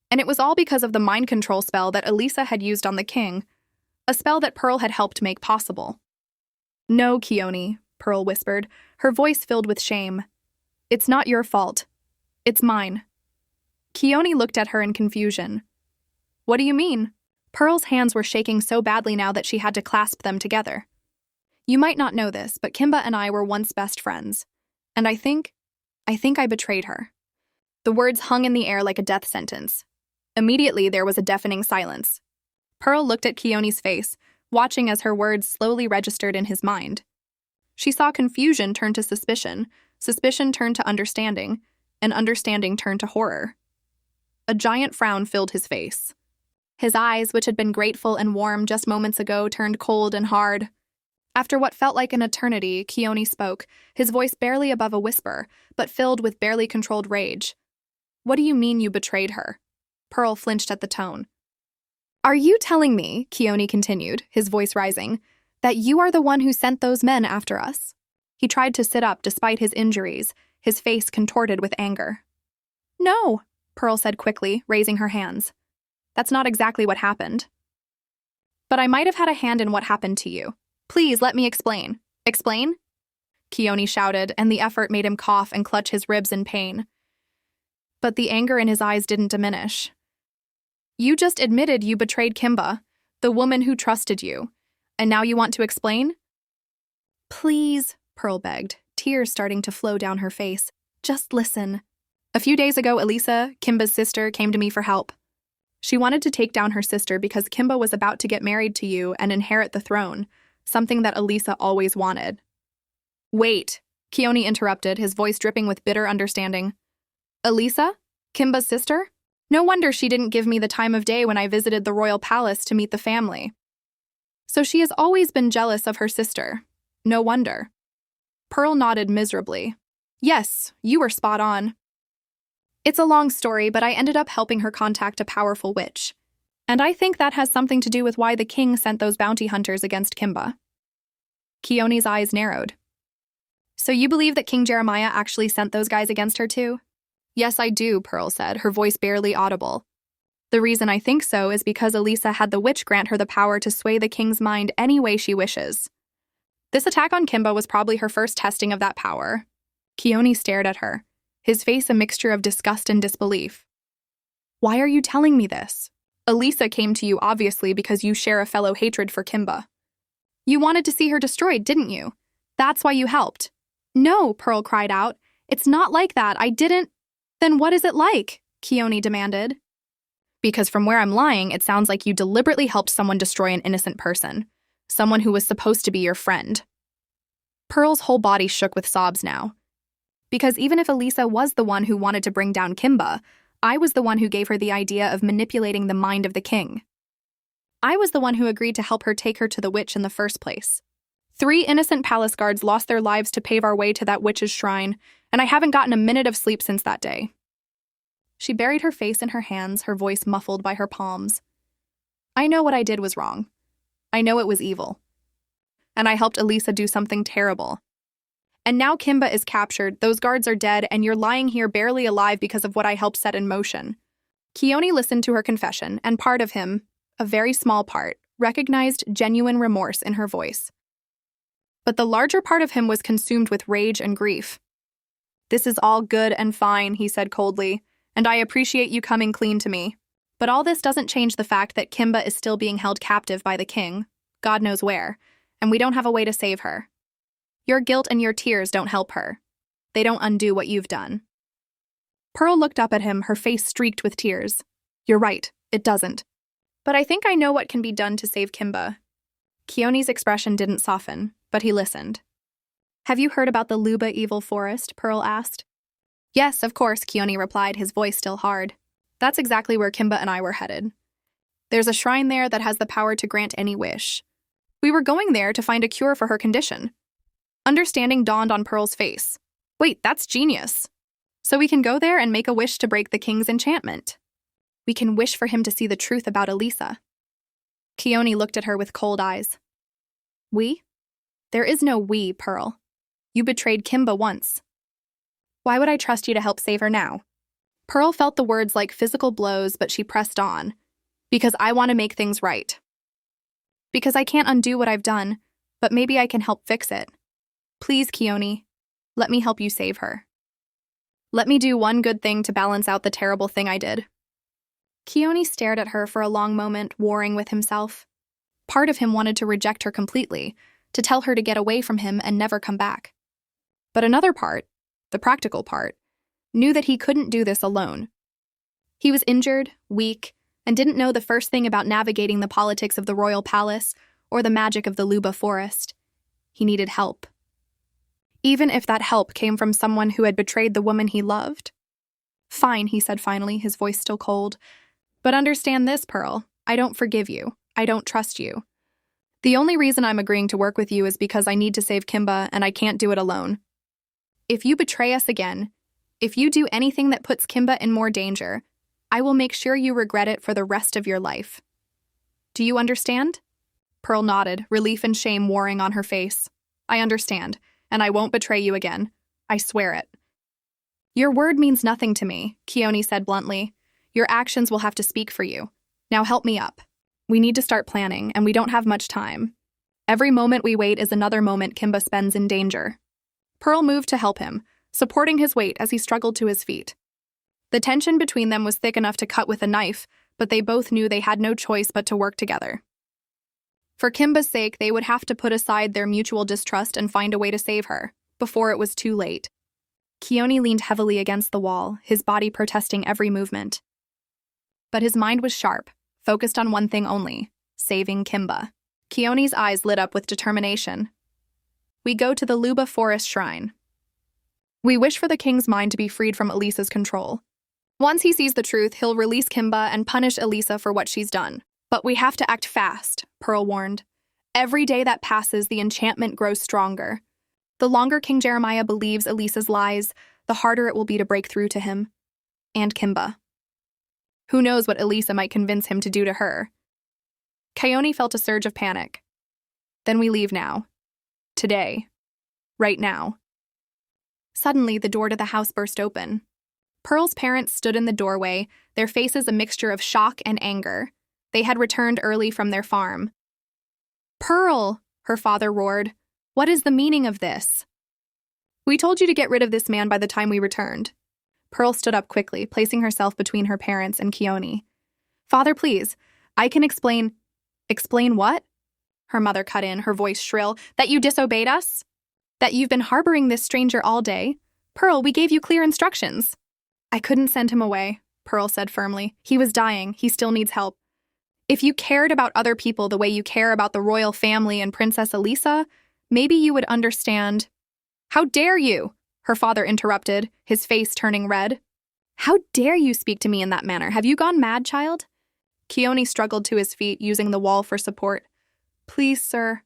And it was all because of the mind control spell that Elisa had used on the king, a spell that Pearl had helped make possible. No, Kioni, Pearl whispered, her voice filled with shame. It's not your fault. It's mine. Kioni looked at her in confusion. What do you mean? Pearl's hands were shaking so badly now that she had to clasp them together. You might not know this, but Kimba and I were once best friends. And I think I betrayed her. The words hung in the air like a death sentence. Immediately, there was a deafening silence. Pearl looked at Kioni's face, watching as her words slowly registered in his mind. She saw confusion turn to suspicion, suspicion turned to understanding, and understanding turned to horror. A giant frown filled his face. His eyes, which had been grateful and warm just moments ago, turned cold and hard. After what felt like an eternity, Kioni spoke, his voice barely above a whisper, but filled with barely controlled rage. What do you mean you betrayed her? Pearl flinched at the tone. Are you telling me, Kioni continued, his voice rising, that you are the one who sent those men after us? He tried to sit up despite his injuries, his face contorted with anger. No, Pearl said quickly, raising her hands. That's not exactly what happened. But I might have had a hand in what happened to you. Please let me explain. Explain? Kioni shouted, and the effort made him cough and clutch his ribs in pain. But the anger in his eyes didn't diminish. You just admitted you betrayed Kimba, the woman who trusted you, and now you want to explain? Please, Pearl begged, tears starting to flow down her face. Just listen. A few days ago, Elisa, Kimba's sister, came to me for help. She wanted to take down her sister because Kimba was about to get married to you and inherit the throne, something that Elisa always wanted. Wait, Kioni interrupted, his voice dripping with bitter understanding. Elisa? Kimba's sister? No wonder she didn't give me the time of day when I visited the royal palace to meet the family. So she has always been jealous of her sister. No wonder. Pearl nodded miserably. Yes, you were spot on. It's a long story, but I ended up helping her contact a powerful witch. And I think that has something to do with why the king sent those bounty hunters against Kimba. Kioni's eyes narrowed. So you believe that King Jeremiah actually sent those guys against her too? Yes, I do, Pearl said, her voice barely audible. The reason I think so is because Elisa had the witch grant her the power to sway the king's mind any way she wishes. This attack on Kimba was probably her first testing of that power. Kioni stared at her, his face a mixture of disgust and disbelief. Why are you telling me this? Elisa came to you obviously because you share a fellow hatred for Kimba. You wanted to see her destroyed, didn't you? That's why you helped. No, Pearl cried out. It's not like that. I didn't. Then what is it like? Kioni demanded. Because from where I'm lying, it sounds like you deliberately helped someone destroy an innocent person. Someone who was supposed to be your friend. Pearl's whole body shook with sobs now. Because even if Elisa was the one who wanted to bring down Kimba, I was the one who gave her the idea of manipulating the mind of the king. I was the one who agreed to help her take her to the witch in the first place. 3 innocent palace guards lost their lives to pave our way to that witch's shrine, and I haven't gotten a minute of sleep since that day. She buried her face in her hands, her voice muffled by her palms. I know what I did was wrong. I know it was evil. And I helped Elisa do something terrible. And now Kimba is captured, those guards are dead, and you're lying here barely alive because of what I helped set in motion. Kioni listened to her confession, and part of him, a very small part, recognized genuine remorse in her voice. But the larger part of him was consumed with rage and grief. This is all good and fine, he said coldly, and I appreciate you coming clean to me. But all this doesn't change the fact that Kimba is still being held captive by the king, God knows where, and we don't have a way to save her. Your guilt and your tears don't help her. They don't undo what you've done. Pearl looked up at him, her face streaked with tears. You're right, it doesn't. But I think I know what can be done to save Kimba. Kioni's expression didn't soften, but he listened. Have you heard about the Luba Evil Forest? Pearl asked. Yes, of course, Kioni replied, his voice still hard. That's exactly where Kimba and I were headed. There's a shrine there that has the power to grant any wish. We were going there to find a cure for her condition. Understanding dawned on Pearl's face. Wait, that's genius. So we can go there and make a wish to break the king's enchantment. We can wish for him to see the truth about Elisa. Kioni looked at her with cold eyes. We? There is no we, Pearl. You betrayed Kimba once. Why would I trust you to help save her now? Pearl felt the words like physical blows, but she pressed on. Because I want to make things right. Because I can't undo what I've done, but maybe I can help fix it. Please, Kioni, let me help you save her. Let me do one good thing to balance out the terrible thing I did. Kioni stared at her for a long moment, warring with himself. Part of him wanted to reject her completely, to tell her to get away from him and never come back. But another part, the practical part, knew that he couldn't do this alone. He was injured, weak, and didn't know the first thing about navigating the politics of the royal palace or the magic of the Luba forest. He needed help. Even if that help came from someone who had betrayed the woman he loved. Fine, he said finally, his voice still cold. But understand this, Pearl. I don't forgive you. I don't trust you. The only reason I'm agreeing to work with you is because I need to save Kimba and I can't do it alone. If you betray us again, if you do anything that puts Kimba in more danger, I will make sure you regret it for the rest of your life. Do you understand? Pearl nodded, relief and shame warring on her face. I understand, and I won't betray you again. I swear it. Your word means nothing to me, Kioni said bluntly. Your actions will have to speak for you. Now help me up. We need to start planning, and we don't have much time. Every moment we wait is another moment Kimba spends in danger. Pearl moved to help him, supporting his weight as he struggled to his feet. The tension between them was thick enough to cut with a knife, but they both knew they had no choice but to work together. For Kimba's sake, they would have to put aside their mutual distrust and find a way to save her, before it was too late. Kioni leaned heavily against the wall, his body protesting every movement. But his mind was sharp, focused on one thing only, saving Kimba. Kioni's eyes lit up with determination. We go to the Luba Forest Shrine. We wish for the king's mind to be freed from Elisa's control. Once he sees the truth, he'll release Kimba and punish Elisa for what she's done. But we have to act fast, Pearl warned. Every day that passes, the enchantment grows stronger. The longer King Jeremiah believes Elisa's lies, the harder it will be to break through to him. And Kimba. Who knows what Elisa might convince him to do to her? Kioni felt a surge of panic. Then we leave now. Today. Right now. Suddenly, the door to the house burst open. Pearl's parents stood in the doorway, their faces a mixture of shock and anger. They had returned early from their farm. Pearl, her father roared. What is the meaning of this? We told you to get rid of this man by the time we returned. Pearl stood up quickly, placing herself between her parents and Kioni. Father, please, I can explain. Explain what? Her mother cut in, her voice shrill. That you disobeyed us? That you've been harboring this stranger all day? Pearl, we gave you clear instructions. I couldn't send him away, Pearl said firmly. He was dying. He still needs help. If you cared about other people the way you care about the royal family and Princess Elisa, maybe you would understand. How dare you? Her father interrupted, his face turning red. How dare you speak to me in that manner? Have you gone mad, child? Kioni struggled to his feet, using the wall for support. Please, sir,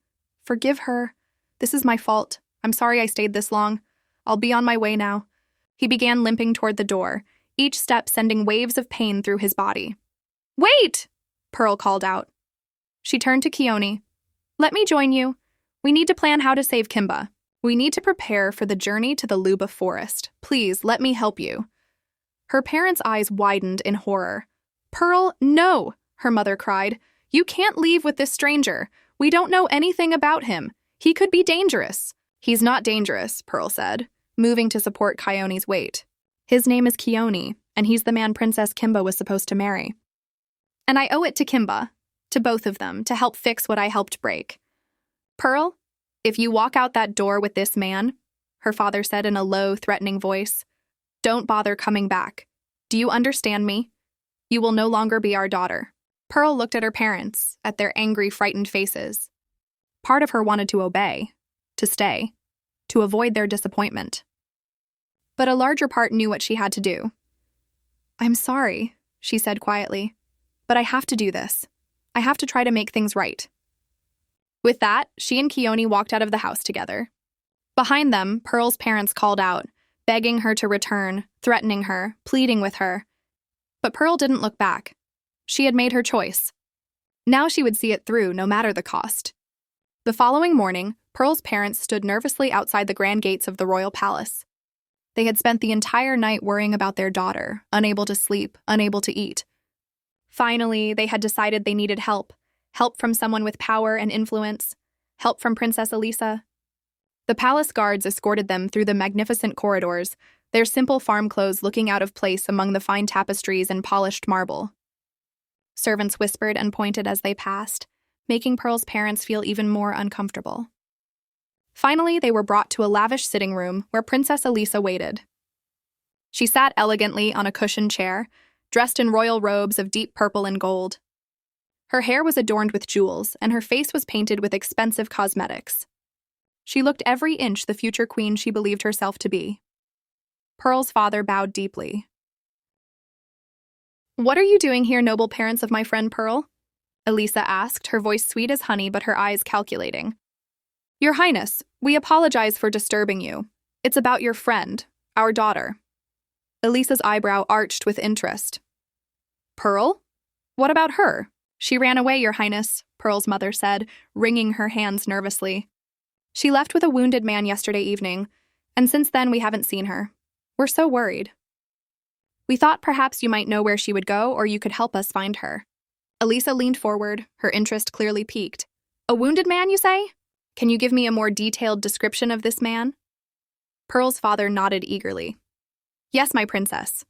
forgive her. This is my fault. I'm sorry I stayed this long. I'll be on my way now. He began limping toward the door, each step sending waves of pain through his body. Wait! Pearl called out. She turned to Kioni. Let me join you. We need to plan how to save Kimba. We need to prepare for the journey to the Luba forest. Please, let me help you. Her parents' eyes widened in horror. Pearl, no, her mother cried. You can't leave with this stranger. We don't know anything about him. He could be dangerous. He's not dangerous, Pearl said, moving to support Kioni's weight. His name is Kioni, and he's the man Princess Kimba was supposed to marry. And I owe it to Kimba, to both of them, to help fix what I helped break. Pearl, if you walk out that door with this man, her father said in a low, threatening voice, don't bother coming back. Do you understand me? You will no longer be our daughter. Pearl looked at her parents, at their angry, frightened faces. Part of her wanted to obey, to stay, to avoid their disappointment. But a larger part knew what she had to do. I'm sorry, she said quietly, but I have to do this. I have to try to make things right. With that, she and Kioni walked out of the house together. Behind them, Pearl's parents called out, begging her to return, threatening her, pleading with her. But Pearl didn't look back. She had made her choice. Now she would see it through, no matter the cost. The following morning, Pearl's parents stood nervously outside the grand gates of the royal palace. They had spent the entire night worrying about their daughter, unable to sleep, unable to eat. Finally, they had decided they needed help. Help from someone with power and influence. Help from Princess Elisa. The palace guards escorted them through the magnificent corridors, their simple farm clothes looking out of place among the fine tapestries and polished marble. Servants whispered and pointed as they passed, making Pearl's parents feel even more uncomfortable. Finally, they were brought to a lavish sitting room where Princess Elisa waited. She sat elegantly on a cushioned chair, dressed in royal robes of deep purple and gold. Her hair was adorned with jewels, and her face was painted with expensive cosmetics. She looked every inch the future queen she believed herself to be. Pearl's father bowed deeply. What are you doing here, noble parents of my friend Pearl? Elisa asked, her voice sweet as honey but her eyes calculating. Your Highness, we apologize for disturbing you. It's about your friend, our daughter. Elisa's eyebrow arched with interest. Pearl? What about her? She ran away, Your Highness, Pearl's mother said, wringing her hands nervously. She left with a wounded man yesterday evening, and since then we haven't seen her. We're so worried. We thought perhaps you might know where she would go, or you could help us find her. Elisa leaned forward, her interest clearly piqued. A wounded man, you say? Can you give me a more detailed description of this man? Pearl's father nodded eagerly. Yes, my princess.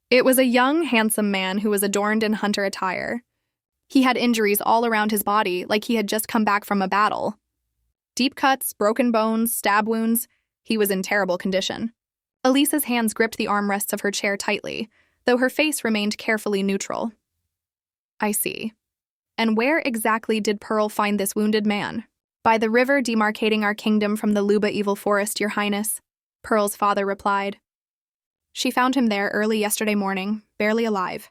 It was a young, handsome man who was adorned in hunter attire. He had injuries all around his body, like he had just come back from a battle. Deep cuts, broken bones, stab wounds. He was in terrible condition. Elisa's hands gripped the armrests of her chair tightly, though her face remained carefully neutral. I see. And where exactly did Pearl find this wounded man? By the river demarcating our kingdom from the Luba evil forest, Your Highness, Pearl's father replied. She found him there early yesterday morning, barely alive.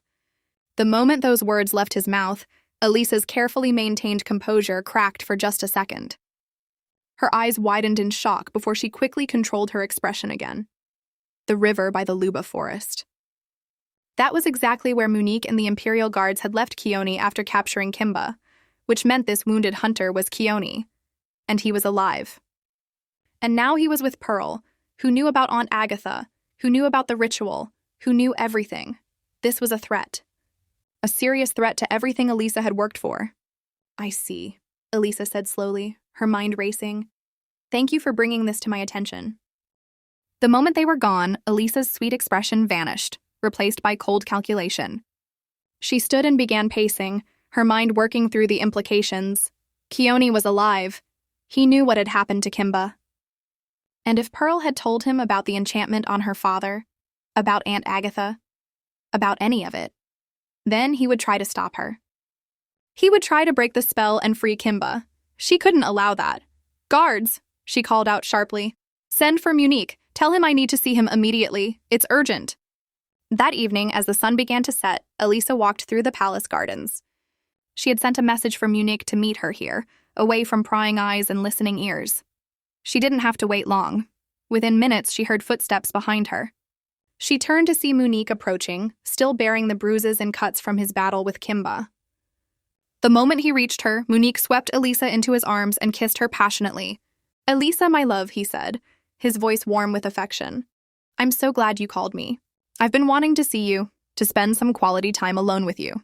The moment those words left his mouth, Elisa's carefully maintained composure cracked for just a second. Her eyes widened in shock before she quickly controlled her expression again. The river by the Luba forest. That was exactly where Monique and the Imperial Guards had left Kioni after capturing Kimba, which meant this wounded hunter was Kioni, and he was alive. And now he was with Pearl, who knew about Aunt Agatha, who knew about the ritual, who knew everything. This was a threat. A serious threat to everything Elisa had worked for. I see, Elisa said slowly, her mind racing. Thank you for bringing this to my attention. The moment they were gone, Elisa's sweet expression vanished, replaced by cold calculation. She stood and began pacing, her mind working through the implications. Kioni was alive. He knew what had happened to Kimba. And if Pearl had told him about the enchantment on her father, about Aunt Agatha, about any of it, then he would try to stop her. He would try to break the spell and free Kimba. She couldn't allow that. "Guards," she called out sharply. "Send for Munique. Tell him I need to see him immediately. It's urgent." That evening, as the sun began to set, Elisa walked through the palace gardens. She had sent a message for Munique to meet her here, away from prying eyes and listening ears. She didn't have to wait long. Within minutes, she heard footsteps behind her. She turned to see Munique approaching, still bearing the bruises and cuts from his battle with Kimba. The moment he reached her, Munique swept Elisa into his arms and kissed her passionately. "Elisa, my love," he said, his voice warm with affection. "I'm so glad you called me. I've been wanting to see you, to spend some quality time alone with you.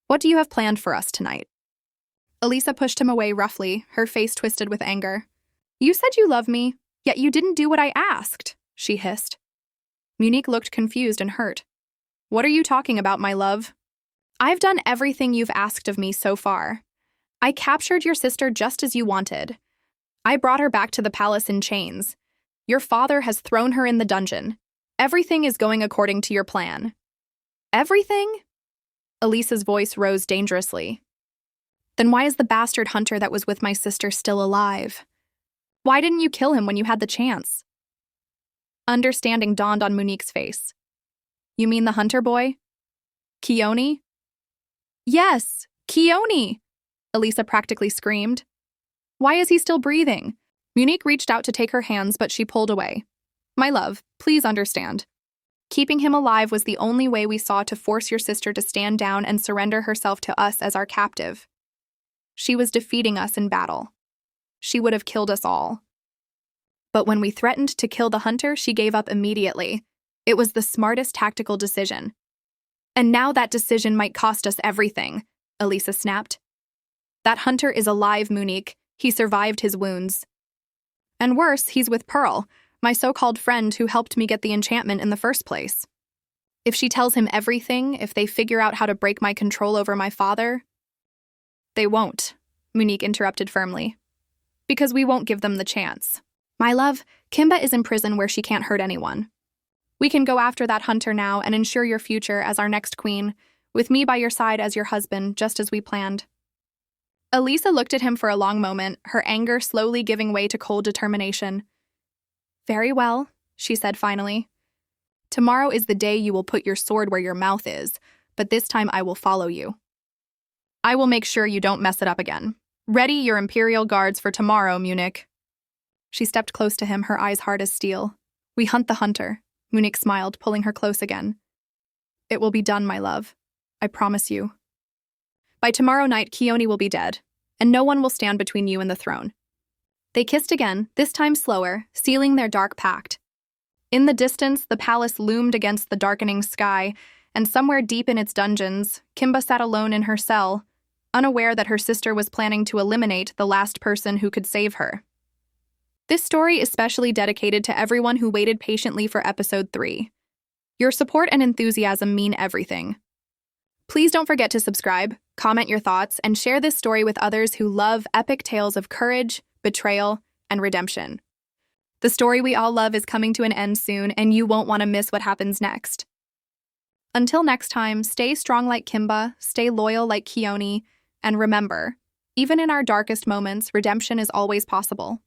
What do you have planned for us tonight?" Elisa pushed him away roughly, her face twisted with anger. "You said you love me, yet you didn't do what I asked," she hissed. Munique looked confused and hurt. "What are you talking about, my love? I've done everything you've asked of me so far. I captured your sister just as you wanted. I brought her back to the palace in chains. Your father has thrown her in the dungeon. Everything is going according to your plan." "Everything?" Elisa's voice rose dangerously. "Then why is the bastard hunter that was with my sister still alive? Why didn't you kill him when you had the chance?" Understanding dawned on Munique's face. "You mean the hunter boy? Kioni?" "Yes, Kioni!" Elisa practically screamed. "Why is he still breathing?" Munique reached out to take her hands, but she pulled away. "My love, please understand. Keeping him alive was the only way we saw to force your sister to stand down and surrender herself to us as our captive. She was defeating us in battle. She would have killed us all. But when we threatened to kill the hunter, she gave up immediately. It was the smartest tactical decision. And now that decision might cost us everything," Elisa snapped. "That hunter is alive, Munique. He survived his wounds. And worse, he's with Pearl, my so-called friend who helped me get the enchantment in the first place. If she tells him everything, if they figure out how to break my control over my father—" "They won't," Munique interrupted firmly. "Because we won't give them the chance. My love, Kimba is in prison where she can't hurt anyone. We can go after that hunter now and ensure your future as our next queen, with me by your side as your husband, just as we planned." Elisa looked at him for a long moment, her anger slowly giving way to cold determination. "Very well," she said finally. "Tomorrow is the day you will put your sword where your mouth is, but this time I will follow you. I will make sure you don't mess it up again. Ready your imperial guards for tomorrow, Munique." She stepped close to him, her eyes hard as steel. "We hunt the hunter," Munique smiled, pulling her close again. "It will be done, my love. I promise you. By tomorrow night, Kioni will be dead, and no one will stand between you and the throne." They kissed again, this time slower, sealing their dark pact. In the distance, the palace loomed against the darkening sky, and somewhere deep in its dungeons, Kimba sat alone in her cell, unaware that her sister was planning to eliminate the last person who could save her. This story is specially dedicated to everyone who waited patiently for episode 3. Your support and enthusiasm mean everything. Please don't forget to subscribe, comment your thoughts, and share this story with others who love epic tales of courage, betrayal, and redemption. The story we all love is coming to an end soon, and you won't want to miss what happens next. Until next time, stay strong like Kimba, stay loyal like Kioni, and remember, even in our darkest moments, redemption is always possible.